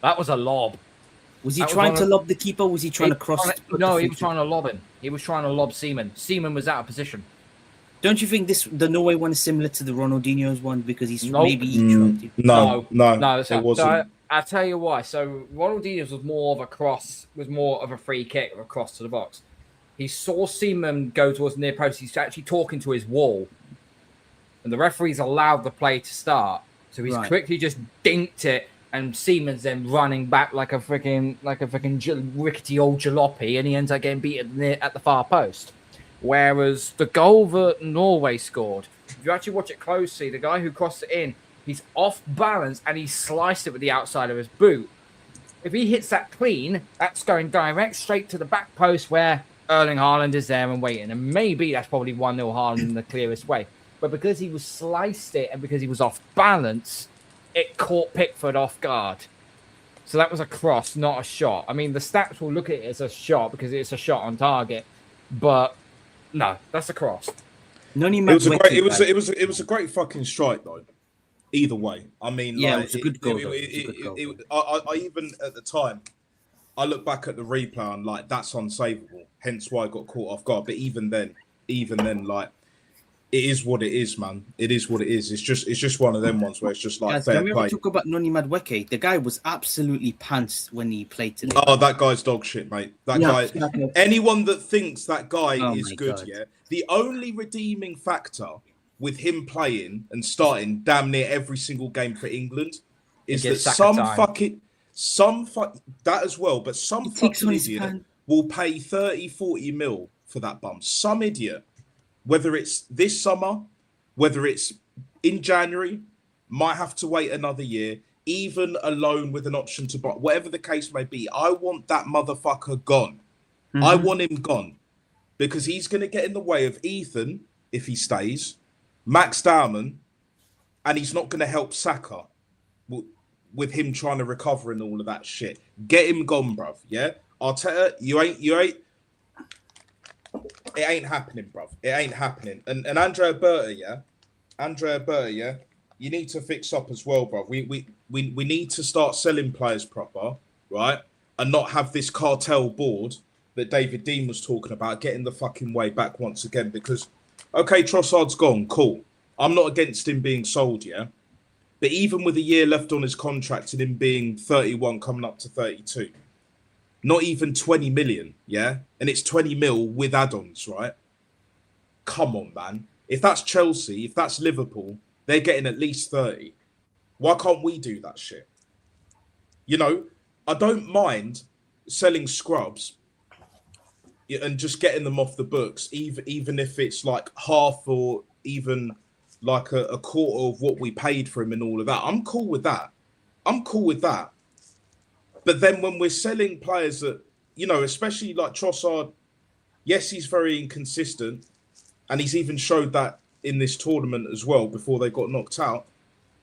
Was he trying to lob the keeper? Was he trying to cross? No, he was trying to lob him. He was trying to lob Seaman. Seaman was out of position. Don't you think the Norway one is similar to the Ronaldinho's one because he's Nope. maybe interrupted? No, So, it wasn't. I'll tell you why. So Ronaldinho's was more of a cross, was more of a free kick or a cross to the box. He saw Seaman go towards the near post. He's actually talking to his wall, and the referees allowed the play to start. So he's quickly just dinked it, and Seaman's then running back like a freaking rickety old jalopy, and he ends up getting beaten at the far post. Whereas the goal that Norway scored, if you actually watch it closely, the guy who crossed it in, he's off balance and he sliced it with the outside of his boot. If he hits that clean, that's going direct straight to the back post where Erling Haaland is there and waiting. And maybe that's probably 1-0 Haaland in the clearest way. But because he was sliced it and because he was off balance, it caught Pickford off guard. So that was a cross, not a shot. I mean, the stats will look at it as a shot because it's a shot on target. But no, that's a cross. It was a great fucking strike though. Either way, I mean, yeah, like, it was a good goal. I even at the time, I look back at the replay and like that's unsavable. Hence why I got caught off guard. But even then, like it is what it is, man. It is what it is. It's just one of them ones where it's just like fair can we play. ever talk about Noni Madueke? The guy was absolutely pants when he played today. Oh, that guy's dog shit, mate. That guy. Anyone that thinks that guy is good, God. Yeah. The only redeeming factor with him playing and starting damn near every single game for England is that that as well, but some fucking idiot will pay 30-40 mil for that bum. Some idiot. Whether it's this summer, whether it's in January, might have to wait another year, even a loan with an option to buy, whatever the case may be. I want that motherfucker gone. Mm-hmm. I want him gone because he's going to get in the way of Ethan if he stays, Max Dowman, and he's not going to help Saka with him trying to recover and all of that shit. Get him gone, bruv. Yeah, Arteta, you ain't. It ain't happening, bruv. It ain't happening. And Andrea Berta, yeah, you need to fix up as well, bruv. We need to start selling players proper, right? And not have this cartel board that David Dean was talking about getting the fucking way back once again. Because, okay, Trossard's gone, cool. I'm not against him being sold, yeah. But even with a year left on his contract and him being 31, coming up to 32, not even 20 million, yeah? And it's 20 mil with add-ons, right? Come on, man. If that's Chelsea, if that's Liverpool, they're getting at least 30. Why can't we do that shit? You know, I don't mind selling scrubs and just getting them off the books, even if it's like half or even like a quarter of what we paid for him and all of that. I'm cool with that. But then when we're selling players that, you know, especially like Trossard, yes, he's very inconsistent, and he's even showed that in this tournament as well before they got knocked out.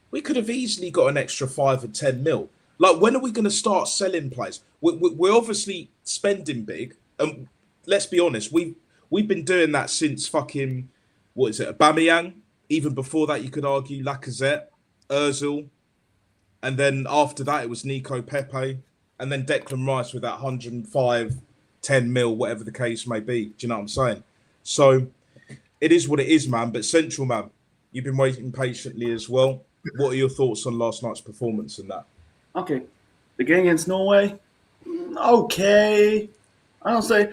We could have easily got an extra 5 or 10 mil. Like, when are we going to start selling players? We're obviously spending big, and let's be honest, we've been doing that since fucking, what is it, Aubameyang? Even before that, you could argue Lacazette, Ozil, and then after that, it was Nico Pepe, and then Declan Rice with that 105, 10 mil, whatever the case may be. Do you know what I'm saying? So it is what it is, man. But Central, man, you've been waiting patiently as well. What are your thoughts on last night's performance and that? Okay, the game against Norway, okay. I don't say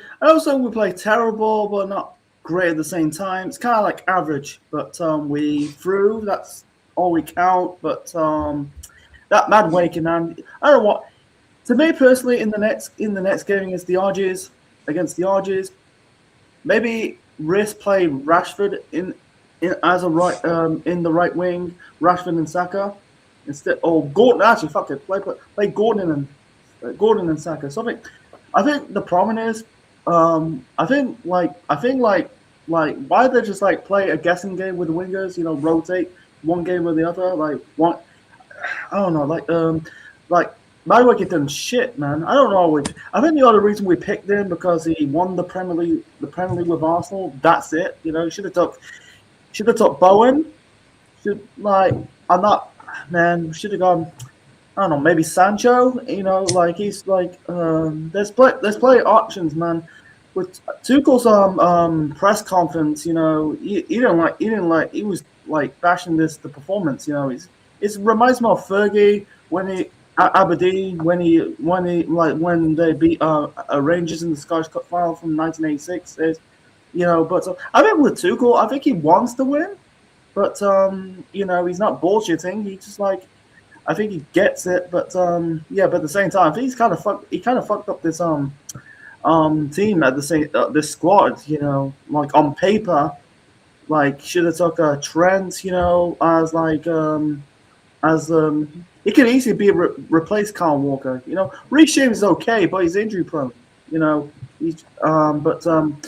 we play terrible, but not great at the same time. It's kind of like average, but we threw. That's all we count. But that mad waking, man. I don't know what. To me personally, in the next game against the Argies, maybe risk play Rashford in as a right in the right wing, Rashford and Saka instead. Or Gordon, actually, fuck it, play Gordon and Saka. So I think the problem is, I think like why they just like play a guessing game with the wingers, you know, rotate one game or the other, like one. I don't know, like Madueke done shit, man. I don't know. I think the other reason we picked him because he won the Premier League with Arsenal. That's it. You know, should have took Bowen. Should have gone. I don't know, maybe Sancho. You know, like he's like there's play options, man. With Tuchel's press conference, you know, he was like bashing the performance. You know, it reminds me of Fergie when he. Aberdeen when they beat Rangers in the Scottish Cup final from 1986 is, you know, but I think with Tuchel, I think he wants to win, but you know, he's not bullshitting. He just like, I think he gets it, but yeah, but at the same time, I think he kind of fucked up this team at the same this squad, you know, like on paper, like should have took Trent, you know, as like it could easily be replace Kyle Walker. You know, Reece James is okay, but he's injury prone. You know, he's on the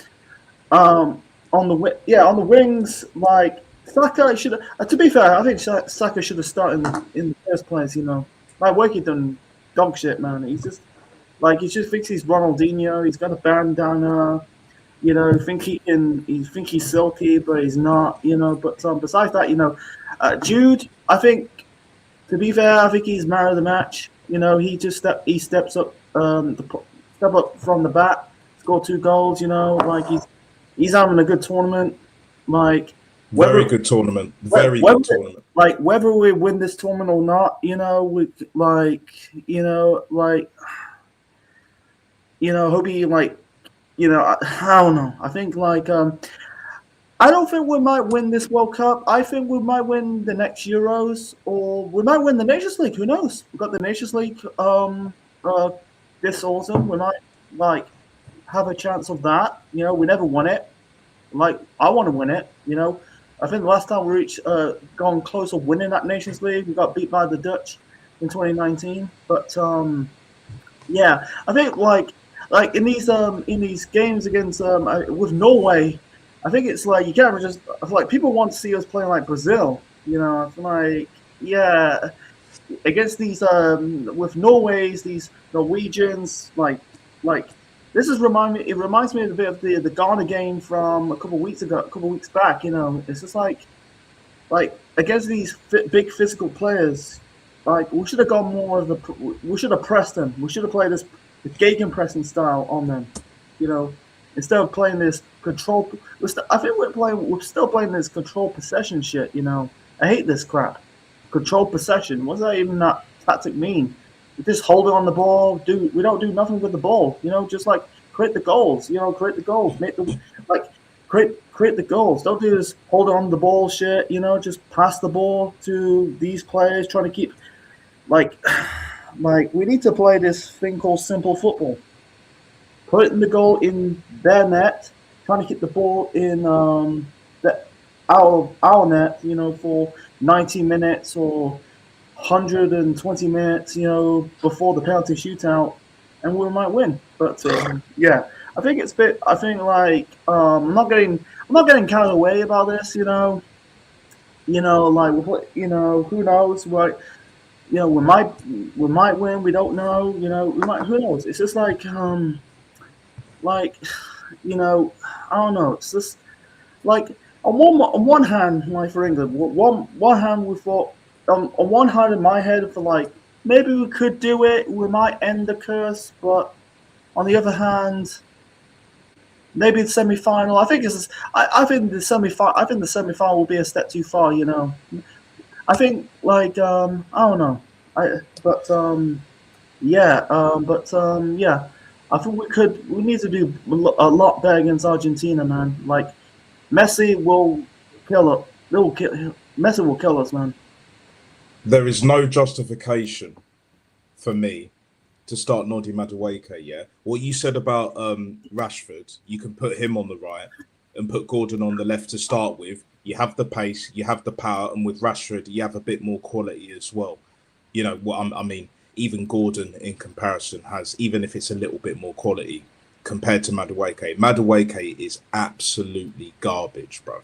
wings, like Saka should have. To be fair, I think Saka should have started in the first place. You know, like Wakey done dog shit, man. He just thinks he's Ronaldinho. He's got a bandana. You know, think he's silky, but he's not. You know, but besides that, you know, Jude, I think. To be fair, I think he's man of the match. You know, he steps up, from the bat, scored 2 goals. You know, like he's having a good tournament. Like very good tournament. Like whether we win this tournament or not, you know, hope he like, you know, I don't know. I think like I don't think we might win this World Cup. I think we might win the next Euros, or we might win the Nations League. Who knows? We've got the Nations League this autumn. We might like have a chance of that. You know, we never won it. Like I want to win it. You know, I think the last time we reached gone close to winning that Nations League, we got beat by the Dutch in 2019. But yeah, I think like in these games against with Norway. I think it's like you can't just like people want to see us playing like Brazil, you know. I feel like yeah, against these with Norway's these Norwegians like this is reminds me a bit of the Ghana game from a couple of weeks back. You know, it's just like against these big physical players, like we should have gone more of we should have pressed them. We should have played the gegenpressing style on them, you know. Instead of playing this control, I think we're still playing this control possession shit. You know, I hate this crap control possession. What does that even that tactic mean? We just hold it on the ball. We don't do nothing with the ball. You know, just like create the goals. You know, create the goals. Make the like create the goals. Don't do this hold on the ball shit. You know, just pass the ball to these players trying to keep like we need to play this thing called simple football. Putting the goal in their net, trying to keep the ball in our net, you know, for 90 minutes or 120 minutes, you know, before the penalty shootout, and we might win. But yeah, I think it's a bit. I think like I'm not getting carried away about this, you know. You know, like you know, who knows what. You know, we might win. We don't know. You know, we might. Who knows? It's just like you know, I don't know. It's just like on one hand, like for England, one hand we thought on one hand in my head for like maybe we could do it. We might end the curse, but on the other hand, maybe the semi-final. I think it's. I think the semi-final. I think the semi-final will be a step too far. You know. I think like I don't know, yeah. I think we need to do a lot better against Argentina, man. Like Messi will kill us. Messi will kill us, man. There is no justification for me to start Noddy Madueke. Yeah, what you said about Rashford, you can put him on the right and put Gordon on the left to start with. You have the pace, you have the power, and with Rashford, you have a bit more quality as well. You know what I mean? Even Gordon, in comparison, has, even if it's a little bit more quality compared to Madueke. Madueke is absolutely garbage, bro.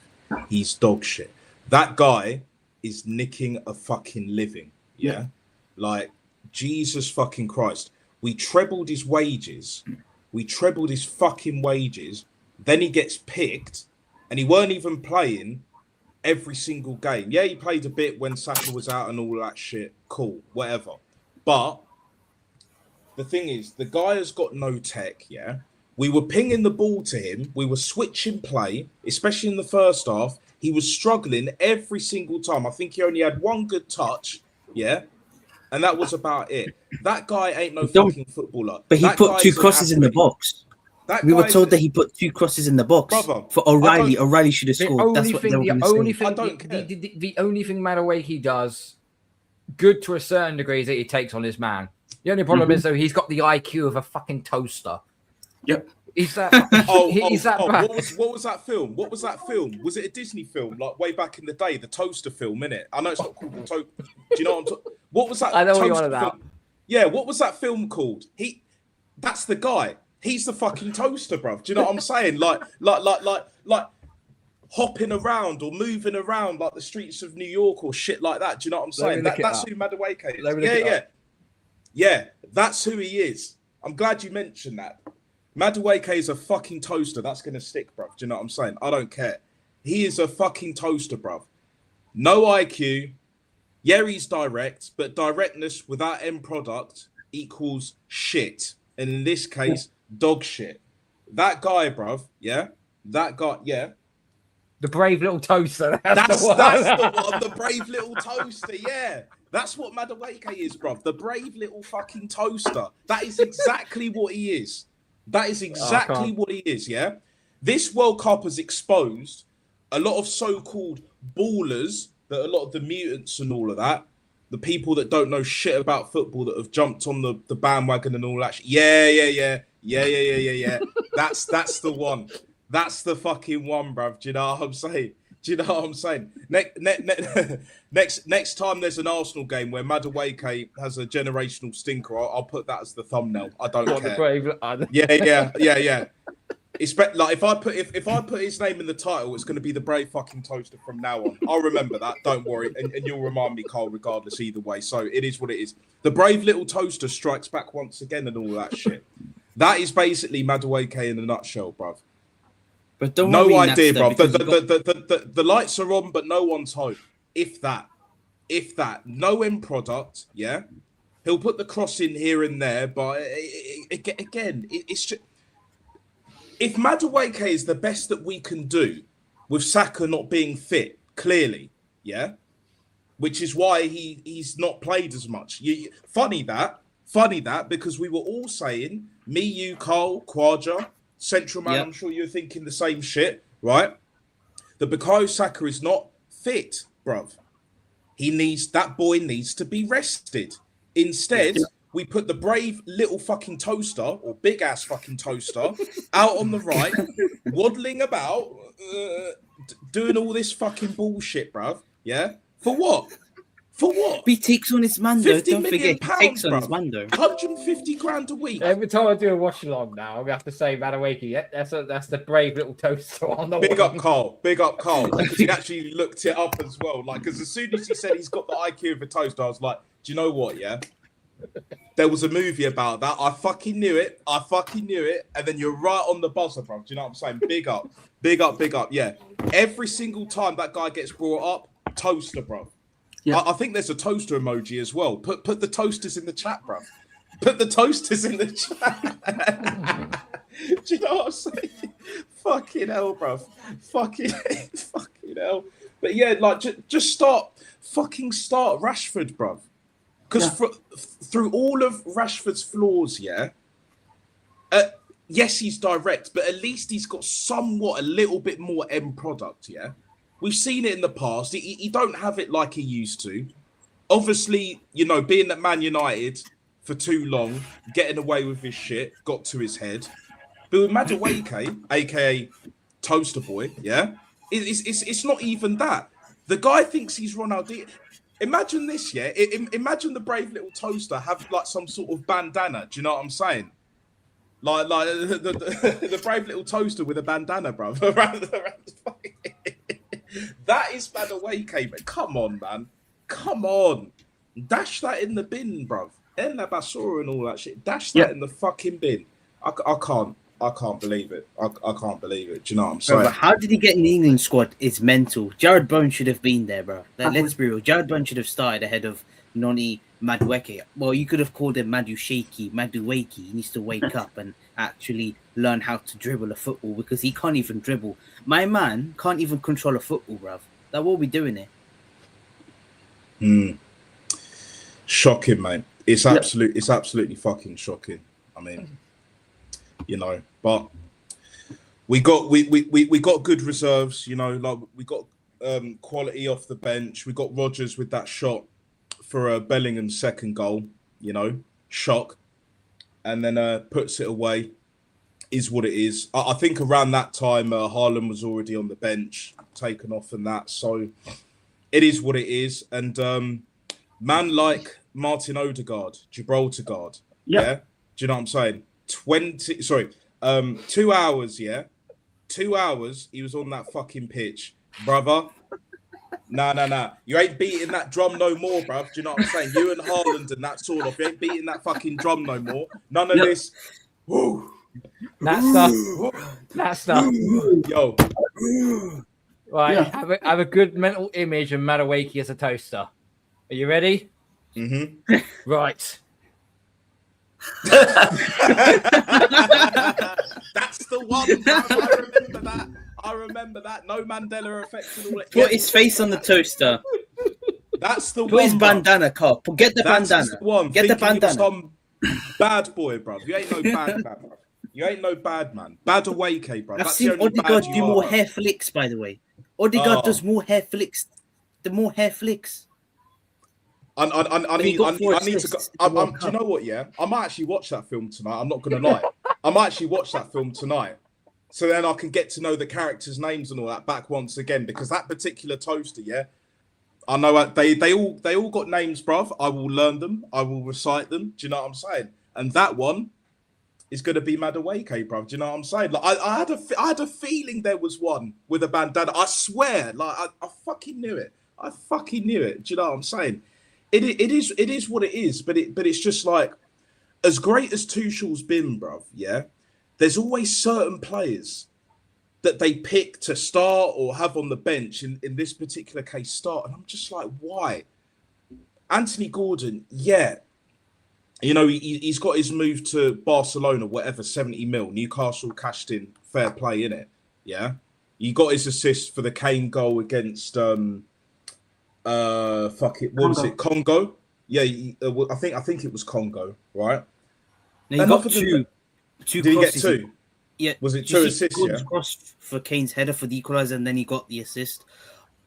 He's dog shit. That guy is nicking a fucking living. Yeah, like Jesus fucking Christ. We trebled his wages. We trebled his fucking wages. Then he gets picked, and he weren't even playing every single game. Yeah, he played a bit when Saka was out and all that shit. Cool, whatever. But the thing is, the guy has got no tech, yeah? We were pinging the ball to him. We were switching play, especially in the first half. He was struggling every single time. I think he only had one good touch, yeah? And that was about it. That guy ain't no fucking footballer. But he that put two crosses in the box. We were told that he put two crosses in the box. Brother, for O'Reilly. O'Reilly should have scored. That's what they were going to say. The only thing Madueke does good to a certain degree is that he takes on his man. The only problem is though he's got the IQ of a fucking toaster. Yep. Is that? What was that film? What was that film? Was it a Disney film like way back in the day? The Toaster film, innit? I know it's not called the Toaster. Do you know what I'm talking? What was that? I know what you're on about. Yeah, what was that film called? That's the guy. He's the fucking toaster, bruv. Do you know what I'm saying? Like hopping around or moving around like the streets of New York or shit like that. Do you know what I'm saying? That's who Madueke is. Yeah. That's who he is. I'm glad you mentioned that. Madueke is a fucking toaster. That's gonna stick, bruv. Do you know what I'm saying? I don't care. He is a fucking toaster, bruv. No IQ. Yeah, he's direct, but directness without end product equals shit. And in this case, dog shit. That guy, bruv, yeah? That guy, yeah. The brave little toaster. That's the one. The brave little toaster, yeah. That's what Madueke is, bruv. The brave little fucking toaster. That is exactly what he is. That is exactly what he is, yeah? This World Cup has exposed a lot of so-called ballers, that a lot of the mutants and all of that, the people that don't know shit about football that have jumped on the bandwagon and all that shit. Yeah. That's the one. That's the fucking one, bruv. Do you know what I'm saying? Next time there's an Arsenal game where Madueke has a generational stinker, I'll put that as the thumbnail. I don't care. Yeah. Like if I put his name in the title, it's going to be the brave fucking toaster from now on. I'll remember that. Don't worry, and you'll remind me, Carl, regardless either way. So it is what it is. The brave little toaster strikes back once again, and all that shit. That is basically Madueke in a nutshell, bruv. But don't no idea, bruv. The lights are on, but no one's home. If that, no end product. Yeah, he'll put the cross in here and there, but again, it's just. If Madueke is the best that we can do with Saka not being fit, clearly, yeah, which is why he's not played as much. Funny that, because we were all saying, me, you, Carl, Kwaja, Central Man, Yep. I'm sure you're thinking the same shit, right? That Bukayo Saka is not fit, bruv. That boy needs to be rested. Instead, we put the brave little fucking toaster, or big ass fucking toaster, out on the right, waddling about, doing all this fucking bullshit, bruv. Yeah? For what? For what? He takes on his man, though. 50 Don't million forget, he takes on bruv. his man, though. 150 grand a week. Every time I do a watch along now, I'm gonna have to say Madueke. Yeah, that's the brave little toaster on the Big wall. up Carl, because he actually looked it up as well. Like, because as soon as he said he's got the IQ of a toaster, I was like, do you know what? Yeah, there was a movie about that. I fucking knew it. And then you're right on the buzzer, bro. Do you know what I'm saying? Big up. Yeah, every single time that guy gets brought up, toaster, bro. Yeah. I think there's a toaster emoji as well. Put the toasters in the chat, bro. Put the toasters in the chat. Do you know what I'm saying? Fucking hell, bruv. Fucking hell. But yeah, like, just start Rashford, bruv. Because through all of Rashford's flaws, yeah, yes, he's direct, but at least he's got somewhat a little bit more end product, yeah? We've seen it in the past. He don't have it like he used to. Obviously, you know, being at Man United for too long, getting away with his shit, got to his head. But with Madueke, aka Toaster Boy, yeah, it's not even that. The guy thinks he's Ronaldo. Imagine this, yeah. Imagine the brave little toaster have like some sort of bandana. Do you know what I'm saying? Like the brave little toaster with a bandana, bro. That is Madueke, but come on, man. Come on. Dash that in the bin, bro. En la basura and all that shit. Dash that in the fucking bin. I can't believe it. I can't believe it. Do you know what I'm saying? Bro, how did he get in the England squad? It's mental. Jared Bowen should have been there, bro. Let's be real. Jared Bowen should have started ahead of Noni Madueke. Well, you could have called him Madueke. He needs to wake up and actually learn how to dribble a football because he can't even dribble. My man can't even control a football, bruv. That's what we doing here. Shocking, mate. It's absolutely fucking shocking. I mean, you know, but we got good reserves, you know, like we got quality off the bench. We got Rodgers with that shot for Bellingham's second goal, you know, shock, and then puts it away. Is what it is. I think around that time, Haaland was already on the bench, taken off and that. So it is what it is. And man like Martin Odegaard, Gibraltar guard, yeah. Do you know what I'm saying? 2 hours, yeah. 2 hours, he was on that fucking pitch, brother. Nah. You ain't beating that drum no more, bruv. Do you know what I'm saying? You and Haaland and that sort of. You ain't beating that fucking drum no more. None of this. Woo. That stuff. Yo. Right, have a good mental image of Madueke as a toaster. Are you ready? Mm-hmm. Right. That's the one, bruv. I remember that. No Mandela effect and all that. Put his face on the toaster. That's the one. Put his bandana, Carl. Get the That's bandana. The one. Get the bandana. Some bad boy, bruv. You ain't no bad man, bruv. You ain't no bad man. Bad away, bruv. I've seen Odegaard do more hair flicks, by the way. Odegaard does more hair flicks. The more hair flicks. I need to go. Do you know what? Yeah, I might actually watch that film tonight. I'm not gonna lie. I might actually watch that film tonight, so then I can get to know the characters' names and all that back once again. Because that particular toaster, yeah, I know they all got names, bruv. I will learn them. I will recite them. Do you know what I'm saying? And that one is gonna be Madueke, bruv. Do you know what I'm saying? Like I had a feeling there was one with a bandana. I swear, like I fucking knew it. I fucking knew it. Do you know what I'm saying? It is what it is, but it's just like, as great as Tuchel's been, bruv, yeah, there's always certain players that they pick to start or have on the bench, in this particular case start, and I'm just like, why? Anthony Gordon, yeah, you know, he's got his move to Barcelona, whatever, 70 mil, Newcastle cashed in, fair play, innit, yeah? He got his assist for the Kane goal against Fuck it. What was it? Congo. Yeah, I think it was Congo, right? Now you And got not for two Did he get crosses. two? Yeah. Was it Do you two see assists? Gordon's Yeah. cross for Kane's header for the equaliser, and then he got the assist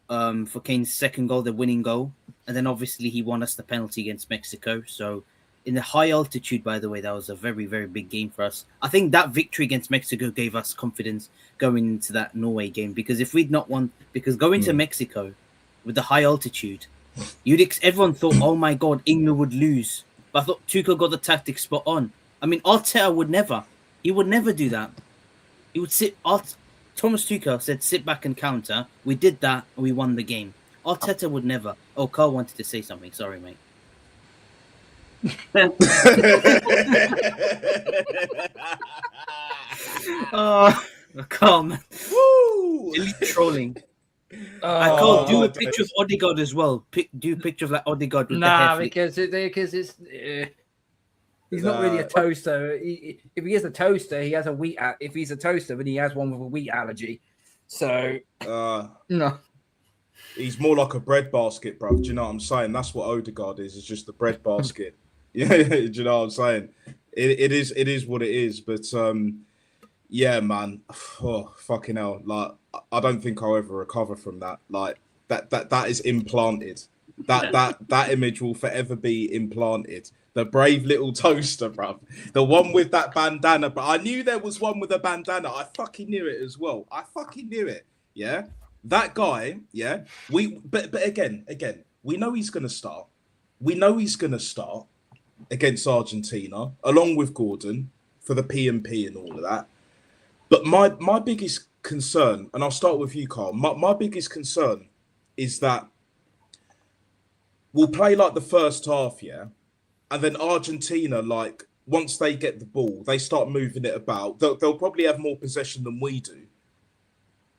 for Kane's second goal, the winning goal. And then obviously he won us the penalty against Mexico. So in the high altitude, by the way, that was a very, very big game for us. I think that victory against Mexico gave us confidence going into that Norway game, because if we'd not won, because going to Mexico with the high altitude, everyone thought, oh my God, England would lose. But I thought Tuchel got the tactics spot on. I mean, Arteta would never. He would never do that. He would Thomas Tuchel said, sit back and counter. We did that, and we won the game. Arteta would never. Oh, Carl wanted to say something. Sorry, mate. Carl, man. Woo! Elite trolling. I can't do a picture of Odegaard as well. Do a picture of like Odegaard with the hair flip. because it's he's not really a toaster. If he is a toaster, he has a wheat. If he's a toaster, then he has one with a wheat allergy. So no, he's more like a bread basket, bro. Do you know what I'm saying? That's what Odegaard is. It's just the bread basket. Yeah, do you know what I'm saying? It is what it is. But yeah, man. Oh, fucking hell. Like, I don't think I'll ever recover from that. Like, that is implanted. That image will forever be implanted. The brave little toaster, bruv. The one with that bandana. But I knew there was one with a bandana. I fucking knew it as well. I fucking knew it. Yeah. That guy, yeah. But again, we know he's gonna start. We know he's gonna start against Argentina, along with Gordon, for the P&P and all of that. But my biggest concern, and I'll start with you, Carl. My biggest concern is that we'll play like the first half, yeah, and then Argentina, like, once they get the ball, they start moving it about. They'll probably have more possession than we do,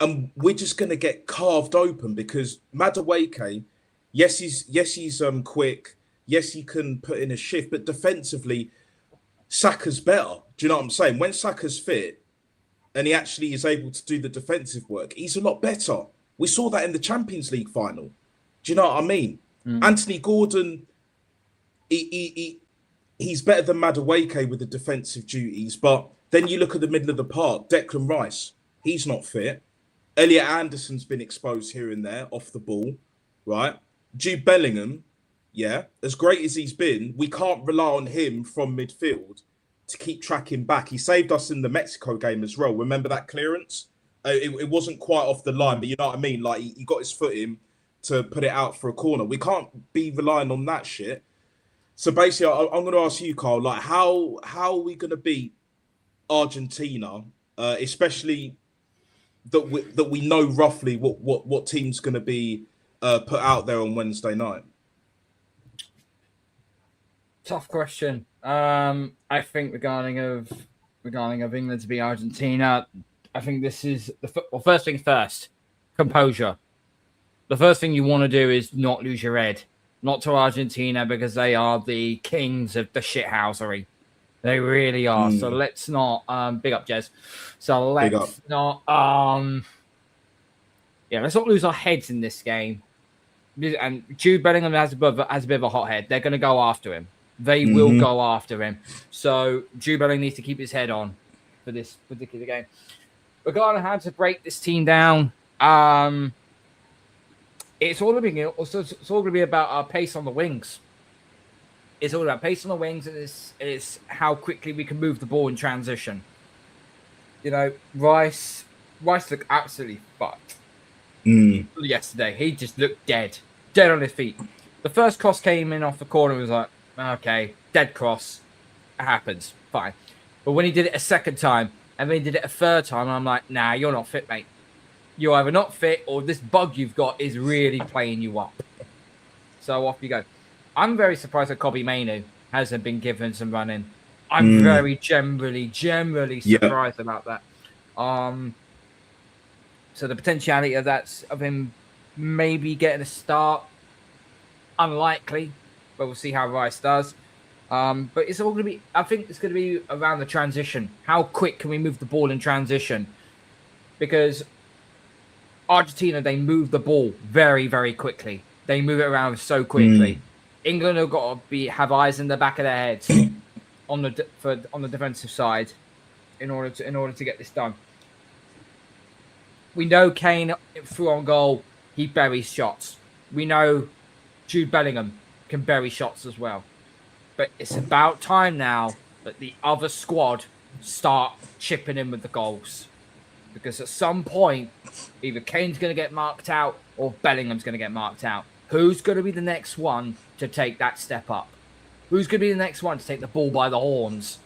and we're just gonna get carved open because Madueke, yes, he's quick. Yes, he can put in a shift, but defensively, Saka's better. Do you know what I'm saying? When Saka's fit and he actually is able to do the defensive work, he's a lot better. We saw that in the Champions League final. Do you know what I mean? Anthony Gordon, he's better than Madueke with the defensive duties, but then you look at the middle of the park, Declan Rice, he's not fit. Elliot Anderson's been exposed here and there off the ball, right? Jude Bellingham, yeah, as great as he's been, we can't rely on him from midfield to keep tracking back. He saved us in the Mexico game as well. Remember that clearance? It wasn't quite off the line, but you know what I mean? Like, he got his foot in to put it out for a corner. We can't be relying on that shit. So basically, I'm going to ask you, Carl, like, how are we going to beat Argentina, especially that we know roughly what team's going to be put out there on Wednesday night? Tough question. I think regarding of England to be Argentina, I think this is first thing first, composure. The first thing you want to do is not lose your head, not to Argentina, because they are the kings of the shithousery. They really are. So let's not big up, Jez. So let's not let's not lose our heads in this game. And Jude Bellingham has a bit of a hot head. They're going to go after him. They will go after him. So Jude Bellingham needs to keep his head on for this particular game. Regarding how to break this team down, it's all going to be about our pace on the wings. It's all about pace on the wings, and it's how quickly we can move the ball in transition. You know, Rice looked absolutely fucked yesterday. He just looked dead on his feet. The first cross came in off the corner. It was like, okay, dead cross. It happens. Fine. But when he did it a second time, and then he did it a third time, I'm like, nah, you're not fit, mate. You're either not fit or this bug you've got is really playing you up. So off you go. I'm very surprised that Kobe Mainu hasn't been given some running. I'm very generally surprised about that. So the potentiality of him maybe getting a start, unlikely, but we'll see how Rice does. But it's all going to be, I think it's going to be around the transition. How quick can we move the ball in transition? Because Argentina, they move the ball very, very quickly. They move it around so quickly. England have got to have eyes in the back of their heads on the defensive side in order to get this done. We know Kane through on goal, he buries shots. We know Jude Bellingham can bury shots as well. But it's about time now that the other squad start chipping in with the goals. Because at some point, either Kane's going to get marked out or Bellingham's going to get marked out. Who's going to be the next one to take that step up? Who's going to be the next one to take the ball by the horns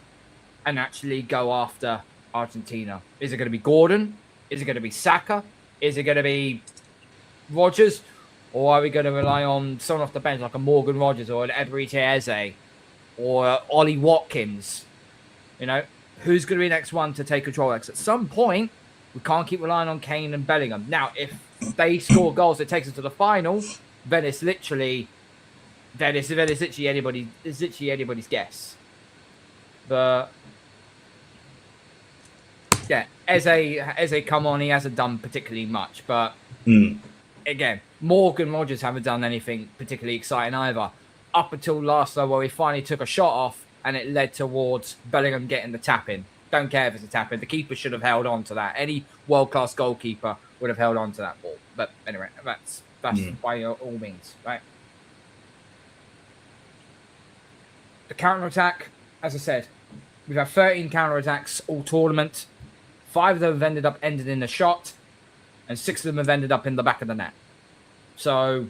and actually go after Argentina? Is it going to be Gordon? Is it going to be Saka? Is it going to be Rodgers? Or are we going to rely on someone off the bench like a Morgan Rodgers or an Eberechi Eze or Ollie Watkins? You know, who's going to be the next one to take control? Because at some point, we can't keep relying on Kane and Bellingham. Now, if they score goals that takes us to the final, then it's literally anybody's guess. But yeah, Eze come on, he hasn't done particularly much, but again, Morgan Rodgers haven't done anything particularly exciting either. Up until last though, where he finally took a shot off and it led towards Bellingham getting the tap in. Don't care if it's a tap in. The keeper should have held on to that. Any world-class goalkeeper would have held on to that ball. But anyway, that's by all means, right? The counter-attack, as I said, we've had 13 counter-attacks all tournament. 5 of them have ended in a shot, and 6 of them have ended up in the back of the net. So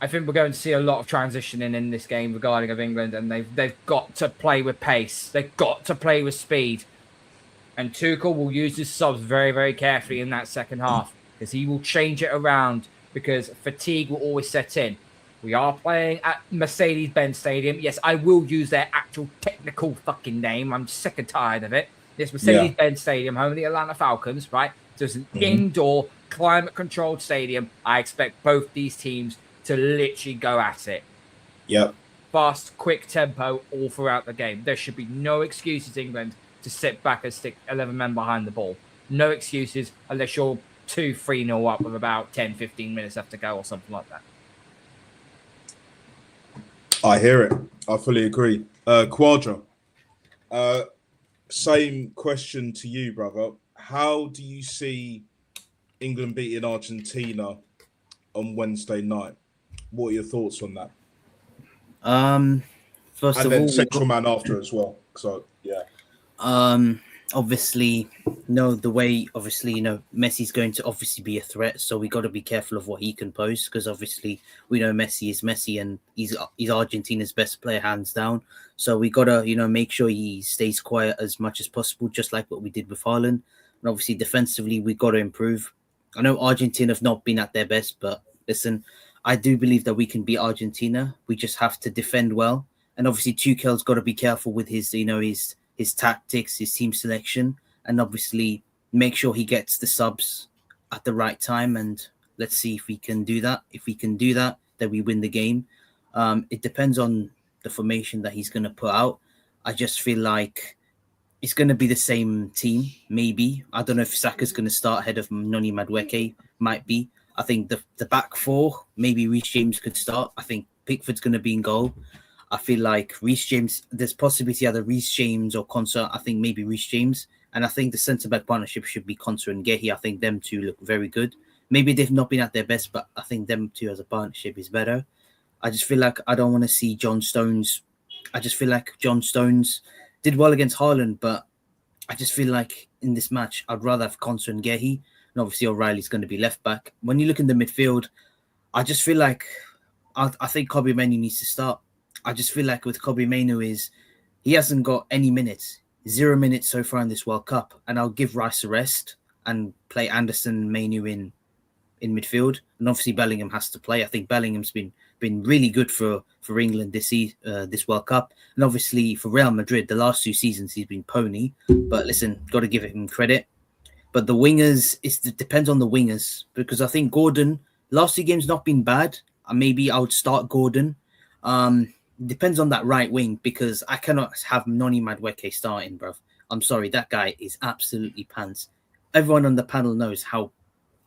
I think we're going to see a lot of transitioning in this game regarding of England, and they've got to play with pace. They've got to play with speed. And Tuchel will use his subs very, very carefully in that second half, because he will change it around, because fatigue will always set in. We are playing at Mercedes-Benz Stadium. Yes, I will use their actual technical fucking name. I'm sick and tired of it. This Mercedes-Benz Stadium, home of the Atlanta Falcons, right? So it's an indoor, climate-controlled stadium. I expect both these teams to literally go at it. Yep. Fast, quick tempo all throughout the game. There should be no excuses, England, to sit back and stick 11 men behind the ball. No excuses unless you're 2-3-0 up with about 10-15 minutes left to go or something like that. I hear it. I fully agree. Quadra, same question to you, brother. How do you see England beating Argentina on Wednesday night? What are your thoughts on that? First And of then all, central man after as well. So yeah. Obviously, the way Messi's going to obviously be a threat, so we got to be careful of what he can pose, because obviously we know Messi is Messi and he's Argentina's best player hands down. So we got to make sure he stays quiet as much as possible, just like what we did with Haaland. And obviously defensively we got to improve. I know Argentina have not been at their best, but listen, I do believe that we can beat Argentina. We just have to defend well, and obviously Tuchel's got to be careful with his his tactics, his team selection, and obviously make sure he gets the subs at the right time. And let's see if we can do that. If we can do that, then we win the game. It depends on the formation that he's going to put out. I just feel like it's going to be the same team, maybe. I don't know if Saka's going to start ahead of Noni Madueke. Might be. I think the back four, maybe Reece James could start. I think Pickford's going to be in goal. I feel like Reece James, there's possibility either Reece James or Konsa. I think maybe Reece James. And I think the centre-back partnership should be Konsa and Gehi. I think them two look very good. Maybe they've not been at their best, but I think them two as a partnership is better. I just feel like I don't want to see John Stones. I just feel like John Stones did well against Haaland, but I just feel like in this match, I'd rather have Konsa and Gehi. And obviously O'Reilly's going to be left back. When you look in the midfield, I just feel like I think Kobbie Mainoo needs to start. I just feel like with Kobbie Mainoo he hasn't got any minutes, 0 minutes so far in this World Cup. And I'll give Rice a rest and play Anderson and Mainoo in midfield. And obviously Bellingham has to play. I think Bellingham's been really good for England this World Cup. And obviously for Real Madrid, the last 2 seasons he's been pony. But listen, got to give him credit. But the wingers, it depends on the wingers, because I think Gordon, last 2 games not been bad. Maybe I would start Gordon. Depends on that right wing, because I cannot have Noni Madueke starting, bro. I'm sorry, that guy is absolutely pants. Everyone on the panel knows how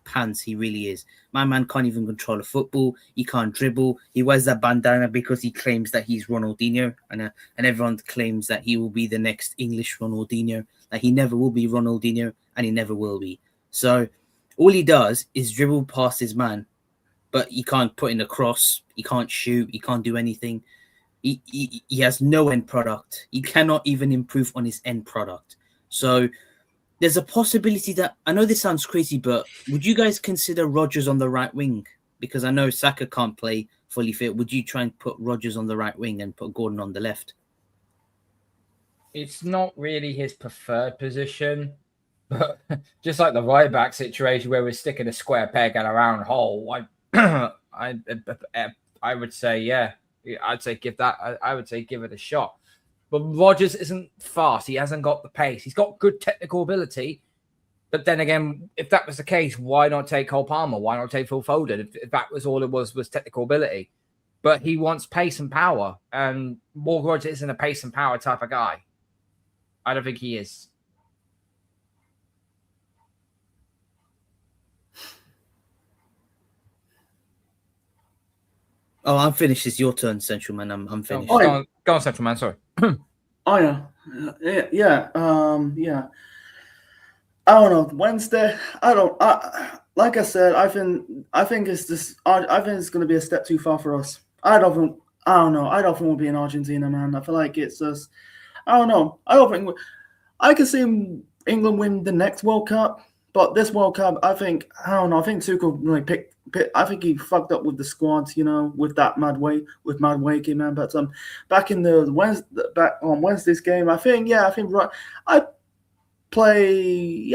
pants he really is. My man can't even control a football. He can't dribble. He wears that bandana because he claims that he's Ronaldinho, and everyone claims that he will be the next English Ronaldinho. Like, he never will be Ronaldinho, and he never will be. So all he does is dribble past his man, but he can't put in a cross. He can't shoot. He can't do anything. He has no end product. He cannot even improve on his end product. So there's a possibility that, I know this sounds crazy, but would you guys consider Rodgers on the right wing? Because I know Saka can't play fully fit. Would you try and put Rodgers on the right wing and put Gordon on the left? It's not really his preferred position, but just like the right back situation where we're sticking a square peg in a round hole, I would say, yeah, I'd say give it a shot. But Rodgers isn't fast. He hasn't got the pace. He's got good technical ability. But then again, if that was the case, why not take Cole Palmer? Why not take Phil Foden? If that was all it was technical ability. But he wants pace and power. And Morgan Rodgers isn't a pace and power type of guy. I don't think he is. Oh, I'm finished. It's your turn, Central Man. I'm finished. Go on, Central Man. Sorry. Oh yeah. Yeah. I don't know. Wednesday. Like I said. I think it's this. I think it's going to be a step too far for us. I don't know. I don't think we'll be in Argentina, man. I feel like it's just. I don't know. I don't think. I can see England win the next World Cup, but this World Cup, I think. I don't know. I think Tuchel really picked. I think he fucked up with the squad, with that Madueke, man. But back in back on Wednesday's game, I think I play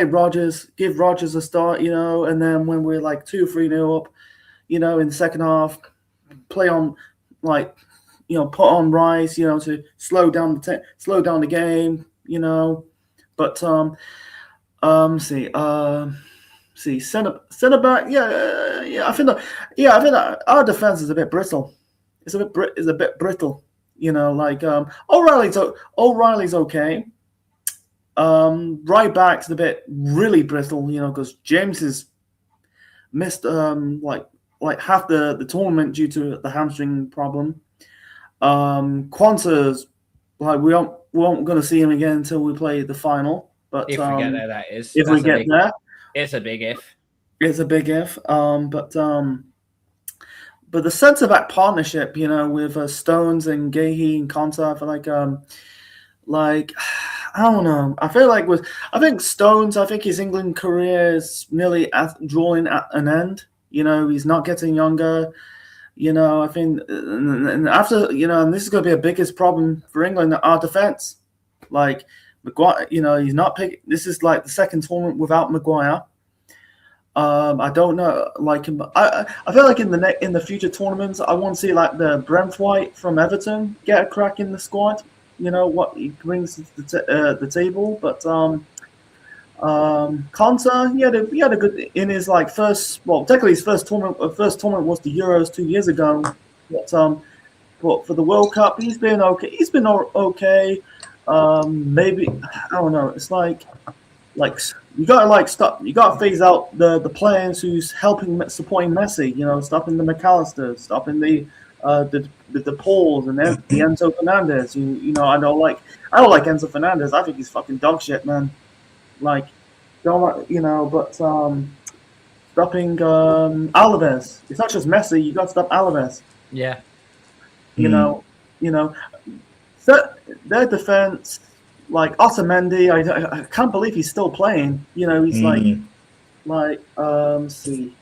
Rodgers, give Rodgers a start, and then when we're like 2-3-0 up, in the second half, play on put on Rice, to slow down the game, But center back, I think that our defense is a bit brittle. It's a bit brittle, O'Reilly's okay. Right back's a bit really brittle, because James has missed like half the tournament due to the hamstring problem. Quanta's we won't going to see him again until we play the final. But if we get there, that is. If we get there. It's a big if. It's a big if. But the centre back partnership, with Stones and Gahey and Konsa, I feel like I don't know. I think Stones. I think his England career is nearly drawing at an end. He's not getting younger. I think, and after and this is going to be a biggest problem for England, our defense. Like Maguire, he's not picking. This is like the second tournament without Maguire. I don't know. I feel like in the future tournaments, I want to see like the Brentford from Everton get a crack in the squad. What he brings to the table, but Konsa, he had a good in his technically his first tournament was the Euros 2 years ago, but for the World Cup he's been okay. Maybe I don't know. It's like you gotta phase out the players who's supporting Messi. Stopping the McAllister, stopping the Pauls and the Enzo Fernandez. I don't like Enzo Fernandez. I think he's fucking dog shit, man. But stopping Alves. It's not just Messi. You got to stop Alves. Yeah. Their defense, like Otamendi, I can't believe he's still playing. He's see.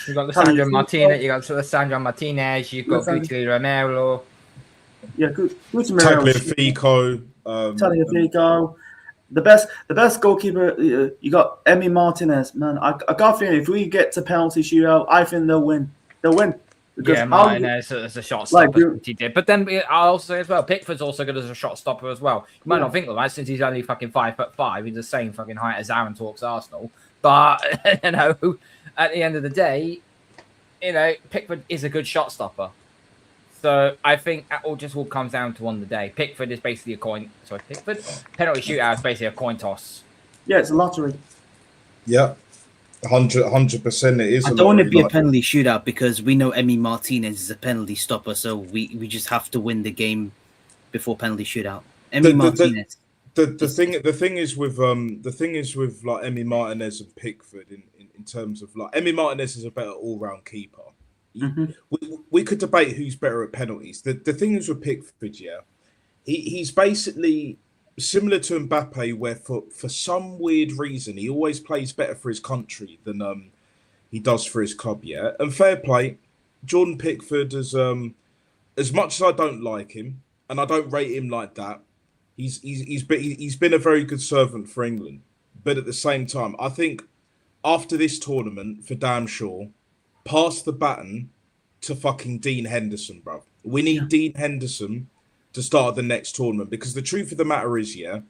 You got Sandro Martinez. You got Sandro Martinez. You've got Guti Romero. Yeah, Guti Romero. Tagliafico. The best goalkeeper. You got Emi Martinez. Man, I got a feeling if we get to penalty shootout, I think they'll win. They'll win. Yeah, Martinez as a shot stopper, he did. But then I'll also say as well, Pickford's also good as a shot stopper as well. You might not think of that since he's only fucking 5'5". He's the same fucking height as Aaron talks Arsenal. But at the end of the day, Pickford is a good shot stopper. So I think it all just comes down to on the day. Pickford is basically penalty shootout is basically a coin toss. Yeah, it's a lottery. Yeah. 100%. It is. I a don't want to lottery, be a like- penalty shootout because we know Emi Martinez is a penalty stopper, so we just have to win the game before penalty shootout. Emi Martinez. The thing is with like Emi Martinez and Pickford in terms of like Emi Martinez is a better all round keeper. We could debate who's better at penalties. The thing is with Pickford, yeah, he's basically similar to Mbappe, where for some weird reason he always plays better for his country than he does for his club. Yeah, and fair play, Jordan Pickford as much as I don't like him and I don't rate him like that. He's been a very good servant for England, but at the same time, I think after this tournament, for damn sure, pass the baton to fucking Dean Henderson, bro. We need Dean Henderson to start the next tournament because the truth of the matter is, yeah,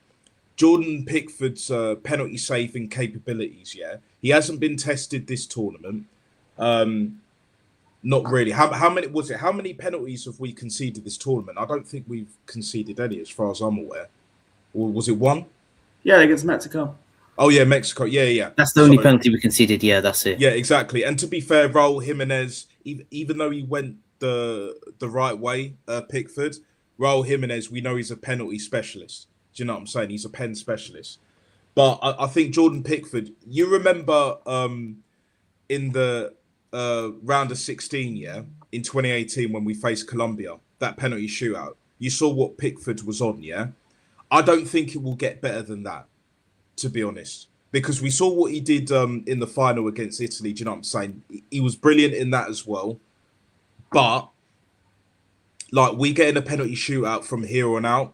Jordan Pickford's penalty saving capabilities, yeah, he hasn't been tested this tournament. Not really. How many was it? How many penalties have we conceded this tournament? I don't think we've conceded any, as far as I'm aware. Or was it one? Yeah, against Mexico. Oh yeah, Mexico. Yeah. That's the only penalty we conceded. Yeah, that's it. Yeah, exactly. And to be fair, Raul Jimenez, even though he went the right way, Pickford, Raul Jimenez, we know he's a penalty specialist. Do you know what I'm saying? He's a pen specialist. But I think Jordan Pickford. You remember in the round of 16, yeah, in 2018 when we faced Colombia, that penalty shootout. You saw what Pickford was on, yeah. I don't think it will get better than that, to be honest, because we saw what he did in the final against Italy. Do you know what I'm saying? He was brilliant in that as well. But like we getting a penalty shootout from here on out,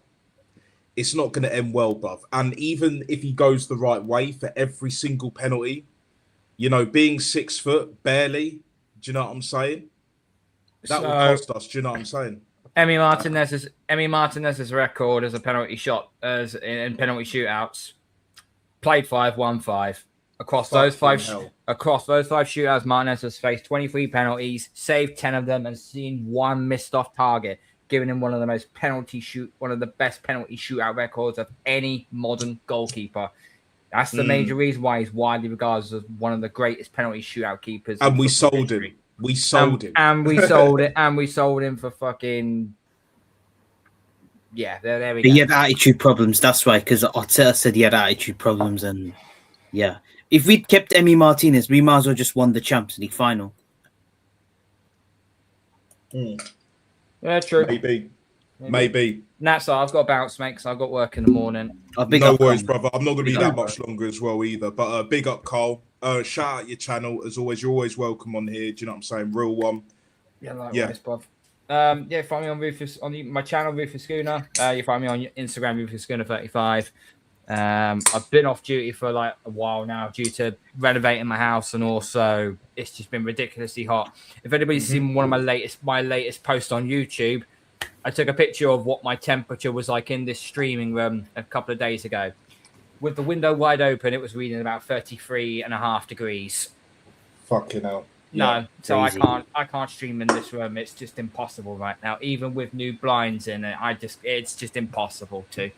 it's not going to end well, bruv. And even if he goes the right way for every single penalty, you know, being 6 foot barely, do you know what I'm saying? That will cost us. Do you know what I'm saying? Emi Martinez's record as a penalty shot as in penalty shootouts, played 5, won 5. Across those five shootouts, Martinez has faced 23 penalties, saved 10 of them, and seen 1 missed off target, giving him one of the best penalty shootout records of any modern goalkeeper. That's the major reason why he's widely regarded as one of the greatest penalty shootout keepers. And we sold him. We sold him. And we sold it. And we sold him for fucking. Yeah, there we go. He had attitude problems. That's why, because Arteta said he had attitude problems, and yeah, if we'd kept Emi Martinez, we might as well just won the Champions League final. Yeah, true. Maybe. That's all. I've got to bounce, mate, because I've got work in the morning. No worries, brother. I'm not going to be that much longer as well either. But big up, Carl. Shout out your channel as always. You're always welcome on here. Do you know what I'm saying? Real one. Yeah, likewise, bruv. Find me on Rufus on my channel, Rufus Schooner. You find me on Instagram, Rufus Schooner 35. I've been off duty for like a while now due to renovating my house, and also it's just been ridiculously hot. If anybody's seen one of my latest posts on YouTube, I took a picture of what my temperature was like in this streaming room a couple of days ago. With the window wide open, it was reading about 33.5 degrees. Fucking hell. No, so crazy. I can't stream in this room. It's just impossible right now. Even with new blinds in it, it's just impossible to.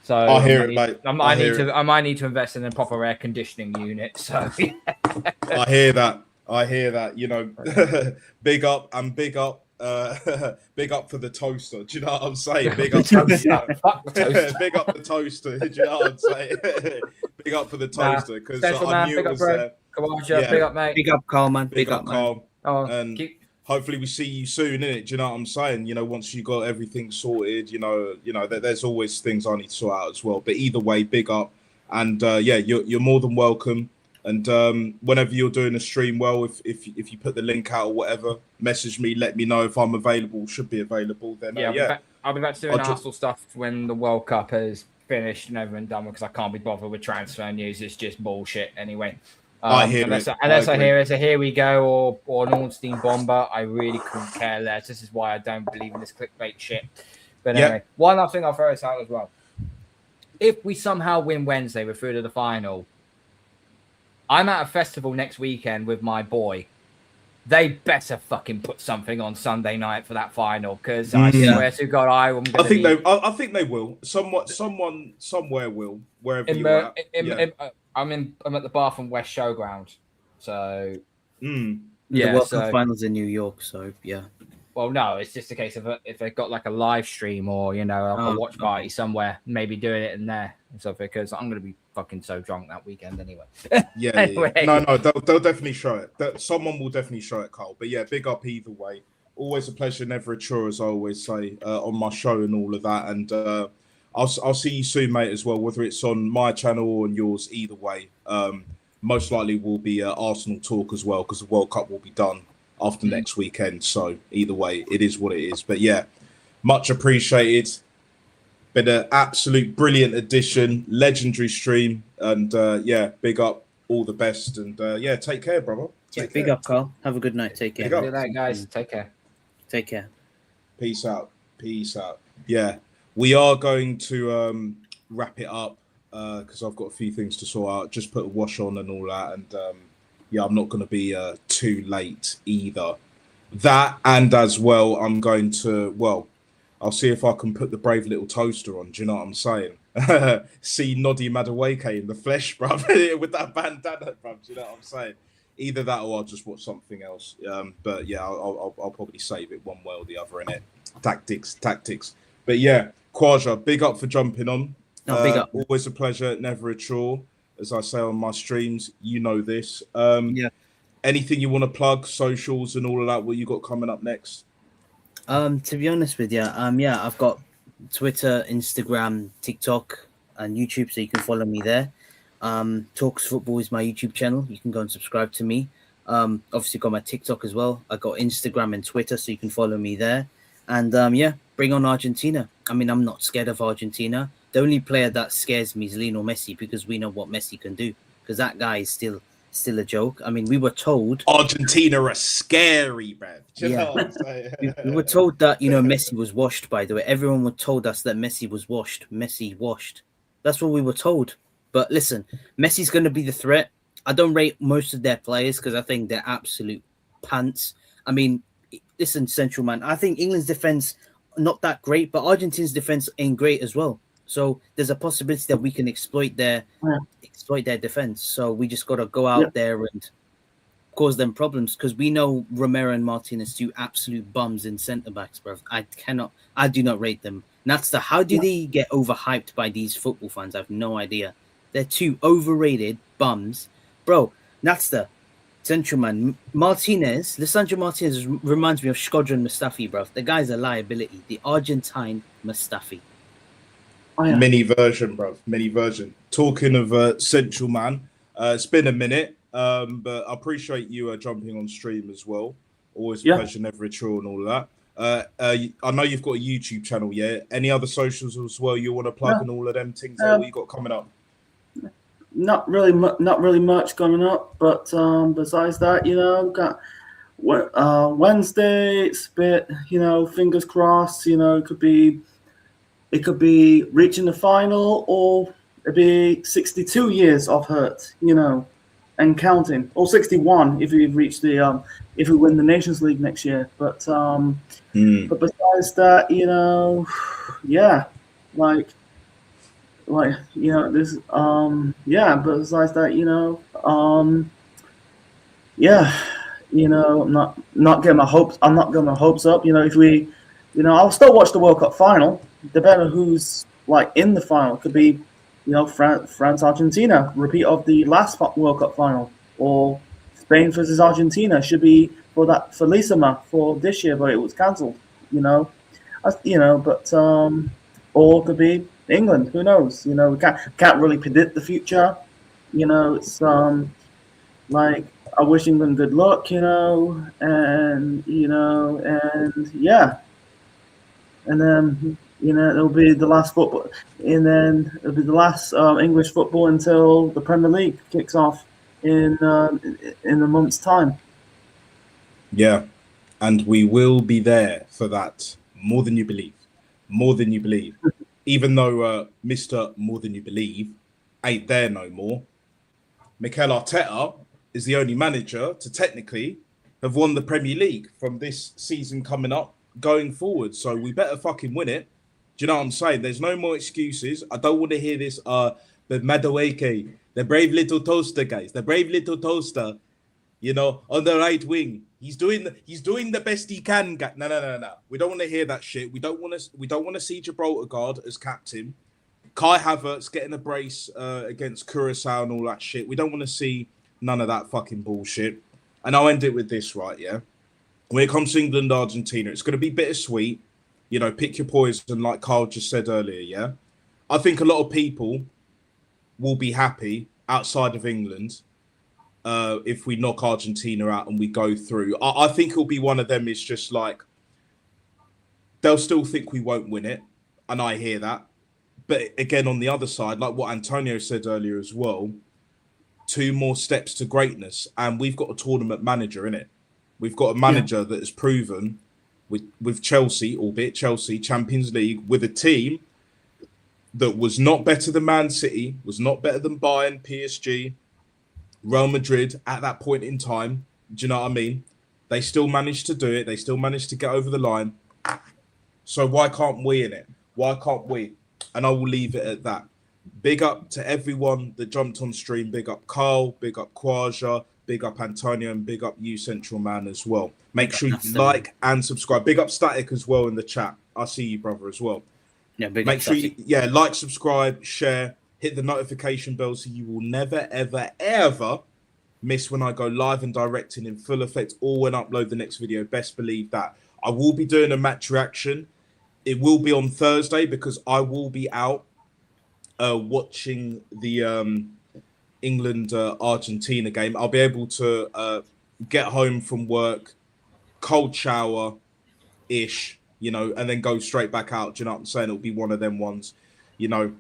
So I hear it, mate. I might need to invest in a proper air conditioning unit. So yeah. I hear that. You know, big up. Big up for the toaster. Do you know what I'm saying? Big up, big up the toaster. Do you know what I'm saying? Big up for the toaster because I knew it was there. Big up, mate. Big up, Carl, man. Big up, Carl. And hopefully we see you soon, innit? Do you know what I'm saying? You know, once you got everything sorted, you know, there's always things I need to sort out as well. But either way, big up, and you're more than welcome. And whenever you're doing a stream, if you put the link out or whatever, message me, let me know if I'm available. Should be available. Then I'll be back to doing Arsenal stuff when the World Cup is finished and over and done because I can't be bothered with transfer news. It's just bullshit anyway. Unless I hear it's a here we go or an Ornstein bomber, I really couldn't care less. This is why I don't believe in this clickbait shit. But anyway, one last thing I'll throw this out as well. If we somehow win Wednesday, we're through to the final. I'm at a festival next weekend with my boy. They better fucking put something on Sunday night for that final because I swear to God, I think they will. Someone somewhere will wherever you are. I'm at the Bath and West Showground. So Mm. The yeah, World so Cup finals in New York, so yeah. well, no, it's just a case of if they've got like a live stream or like a Oh, watch party somewhere, maybe doing it in there and stuff. Because I'm gonna be fucking so drunk that weekend anyway. Yeah, Anyway. yeah. No, they'll definitely show it. Someone will definitely show it, Carl. But yeah, big up either way. Always a pleasure, never a chore, as I always say on my show and all of that. And I'll see you soon, mate, as well. Whether it's on my channel or on yours, either way. Most likely will be Arsenal talk as well, because the World Cup will be done after next weekend. So either way, it is what it is. But yeah, much appreciated. Been an absolute brilliant addition, legendary stream, and yeah, big up, all the best, and yeah, take care, brother. Take Big care. up, Carl. Have a good night. Take care. Big up. See you later, guys. Take care. Take care. Peace out. Peace out. Yeah, we are going to wrap it up because I've got a few things to sort out. Just put a wash on and all that, and yeah, I'm not going to be too late either. That, and as well, I'm going to I'll see if I can put the brave little toaster on. Do you know what I'm saying? See Noddy Madueke in the flesh, bruv, with that bandana, bruv. Do you know what I'm saying? Either that or I'll just watch something else. But yeah, I'll probably save it one way or the other in it. Tactics. But yeah, Kwaja, big up for jumping on. No, big up. Always a pleasure, never a chore. As I say on my streams, you know this. Yeah. Anything you want to plug, socials and all of that, what you got coming up next? To be honest with you, yeah, I've got Twitter, Instagram, TikTok, and YouTube, so you can follow me there. Talks Football is my YouTube channel. You can go and subscribe to me. Obviously got my TikTok as well. I got Instagram and Twitter, so you can follow me there. And yeah, bring on Argentina. I mean, I'm not scared of Argentina. The only player that scares me is Lionel Messi, because we know what Messi can do. Because that guy is still a joke. I mean, we were told Argentina are scary, man. Do you know what I'm saying? we were told that Messi was washed. By the way, everyone told us that Messi was washed. Messi washed. That's what we were told. But listen, Messi's going to be the threat. I don't rate most of their players because I think they're absolute pants. I mean, listen, Central Man, I think England's defense not that great, but Argentina's defense ain't great as well. So there's a possibility that we can exploit their defense. So we just got to go out there and cause them problems, because we know Romero and Martinez do absolute bums in centre backs, bro. I do not rate them. Natsta, how do they get overhyped by these football fans? I have no idea. They're two overrated bums, bro. Natsta, Central Man, Martinez, Lisandro Martinez reminds me of Shkodran Mustafi, bro. The guy's a liability. The Argentine Mustafi. Oh, yeah. Mini version, bro. Mini version. Talking of Central Man, it's been a minute, but I appreciate you jumping on stream as well. Always a pleasure, never a chore and all of that. I know you've got a YouTube channel, yeah? Any other socials as well you want to plug and all of them things that what you got coming up? Not really much coming up, but besides that, got Wednesday. It's a bit, fingers crossed. It could be reaching the final, or it'd be 62 years of hurt, and counting, or 61 if we reach the if we win the Nations League next year. But besides that, this but besides that, I'm not getting my hopes up. If we, I'll still watch the World Cup final. The better who's in the final could be, France Argentina, repeat of the last World Cup final, or Spain versus Argentina should be for Lisama for this year, but it was cancelled. Or it could be England. Who knows? We can't really predict the future. It's I wish England good luck. And then it'll be the last football, and then it'll be the last English football until the Premier League kicks off in a month's time. Yeah, and we will be there for that. More than you believe. More than you believe. Even though Mr. More Than You Believe ain't there no more, Mikel Arteta is the only manager to technically have won the Premier League from this season coming up going forward. So we better fucking win it. Do you know what I'm saying? There's no more excuses. I don't want to hear this, the Madueke The brave little toaster, guys. The brave little toaster. You know, on the right wing. He's doing the best he can. No. We don't want to hear that shit. We don't want to see Gibraltar guard as captain. Kai Havertz getting a brace against Curacao and all that shit. We don't want to see none of that fucking bullshit. And I'll end it with this, right? Yeah. When it comes to England, Argentina, it's going to be bittersweet. You know, pick your poison, like Carl just said earlier. Yeah. I think a lot of people will be happy outside of England if we knock Argentina out and we go through. I think it'll be one of them. It's just like they'll still think we won't win it, and I hear that. But again, on the other side, like what Antonio said earlier as well, 2 more steps to greatness, and we've got a tournament manager in it. We've got a manager that has proven with Chelsea, albeit Chelsea Champions League, with a team that was not better than Man City, was not better than Bayern, PSG, Real Madrid at that point in time. Do you know what I mean? They still managed to do it. They still managed to get over the line. So why can't we in it? Why can't we? And I will leave it at that. Big up to everyone that jumped on stream. Big up Carl, big up Kwaja, big up Antonio, and big up you, Central Man, as well. Make sure you like and subscribe. Big up Static as well in the chat. I see you, brother, as well. Yeah, big Make up sure Static. you, like, subscribe, share, hit the notification bell so you will never, ever, ever miss when I go live and directing in full effect or when I upload the next video. Best believe that. I will be doing a match reaction. It will be on Thursday because I will be out watching the England Argentina game. I'll be able to get home from work, cold shower ish, you know, and then go straight back out. Do you know what I'm saying? It'll be one of them ones, you know.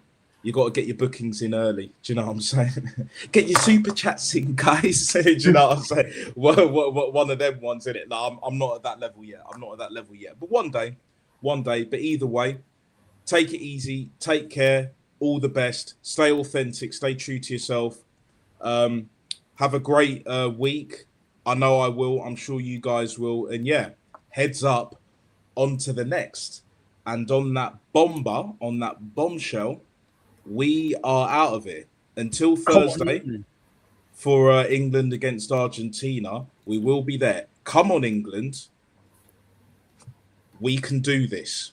You got to get your bookings in early. Do you know what I'm saying? Get your super chats in, guys. Do you know what I'm saying? One of them ones, in it. Like, I'm not at that level yet. But one day. But either way, take it easy. Take care. All the best. Stay authentic. Stay true to yourself. Have a great week. I know I will. I'm sure you guys will. And yeah, heads up on to the next. And on that bombshell, we are out of it. Until Thursday for England against Argentina, we will be there. Come on, England. We can do this.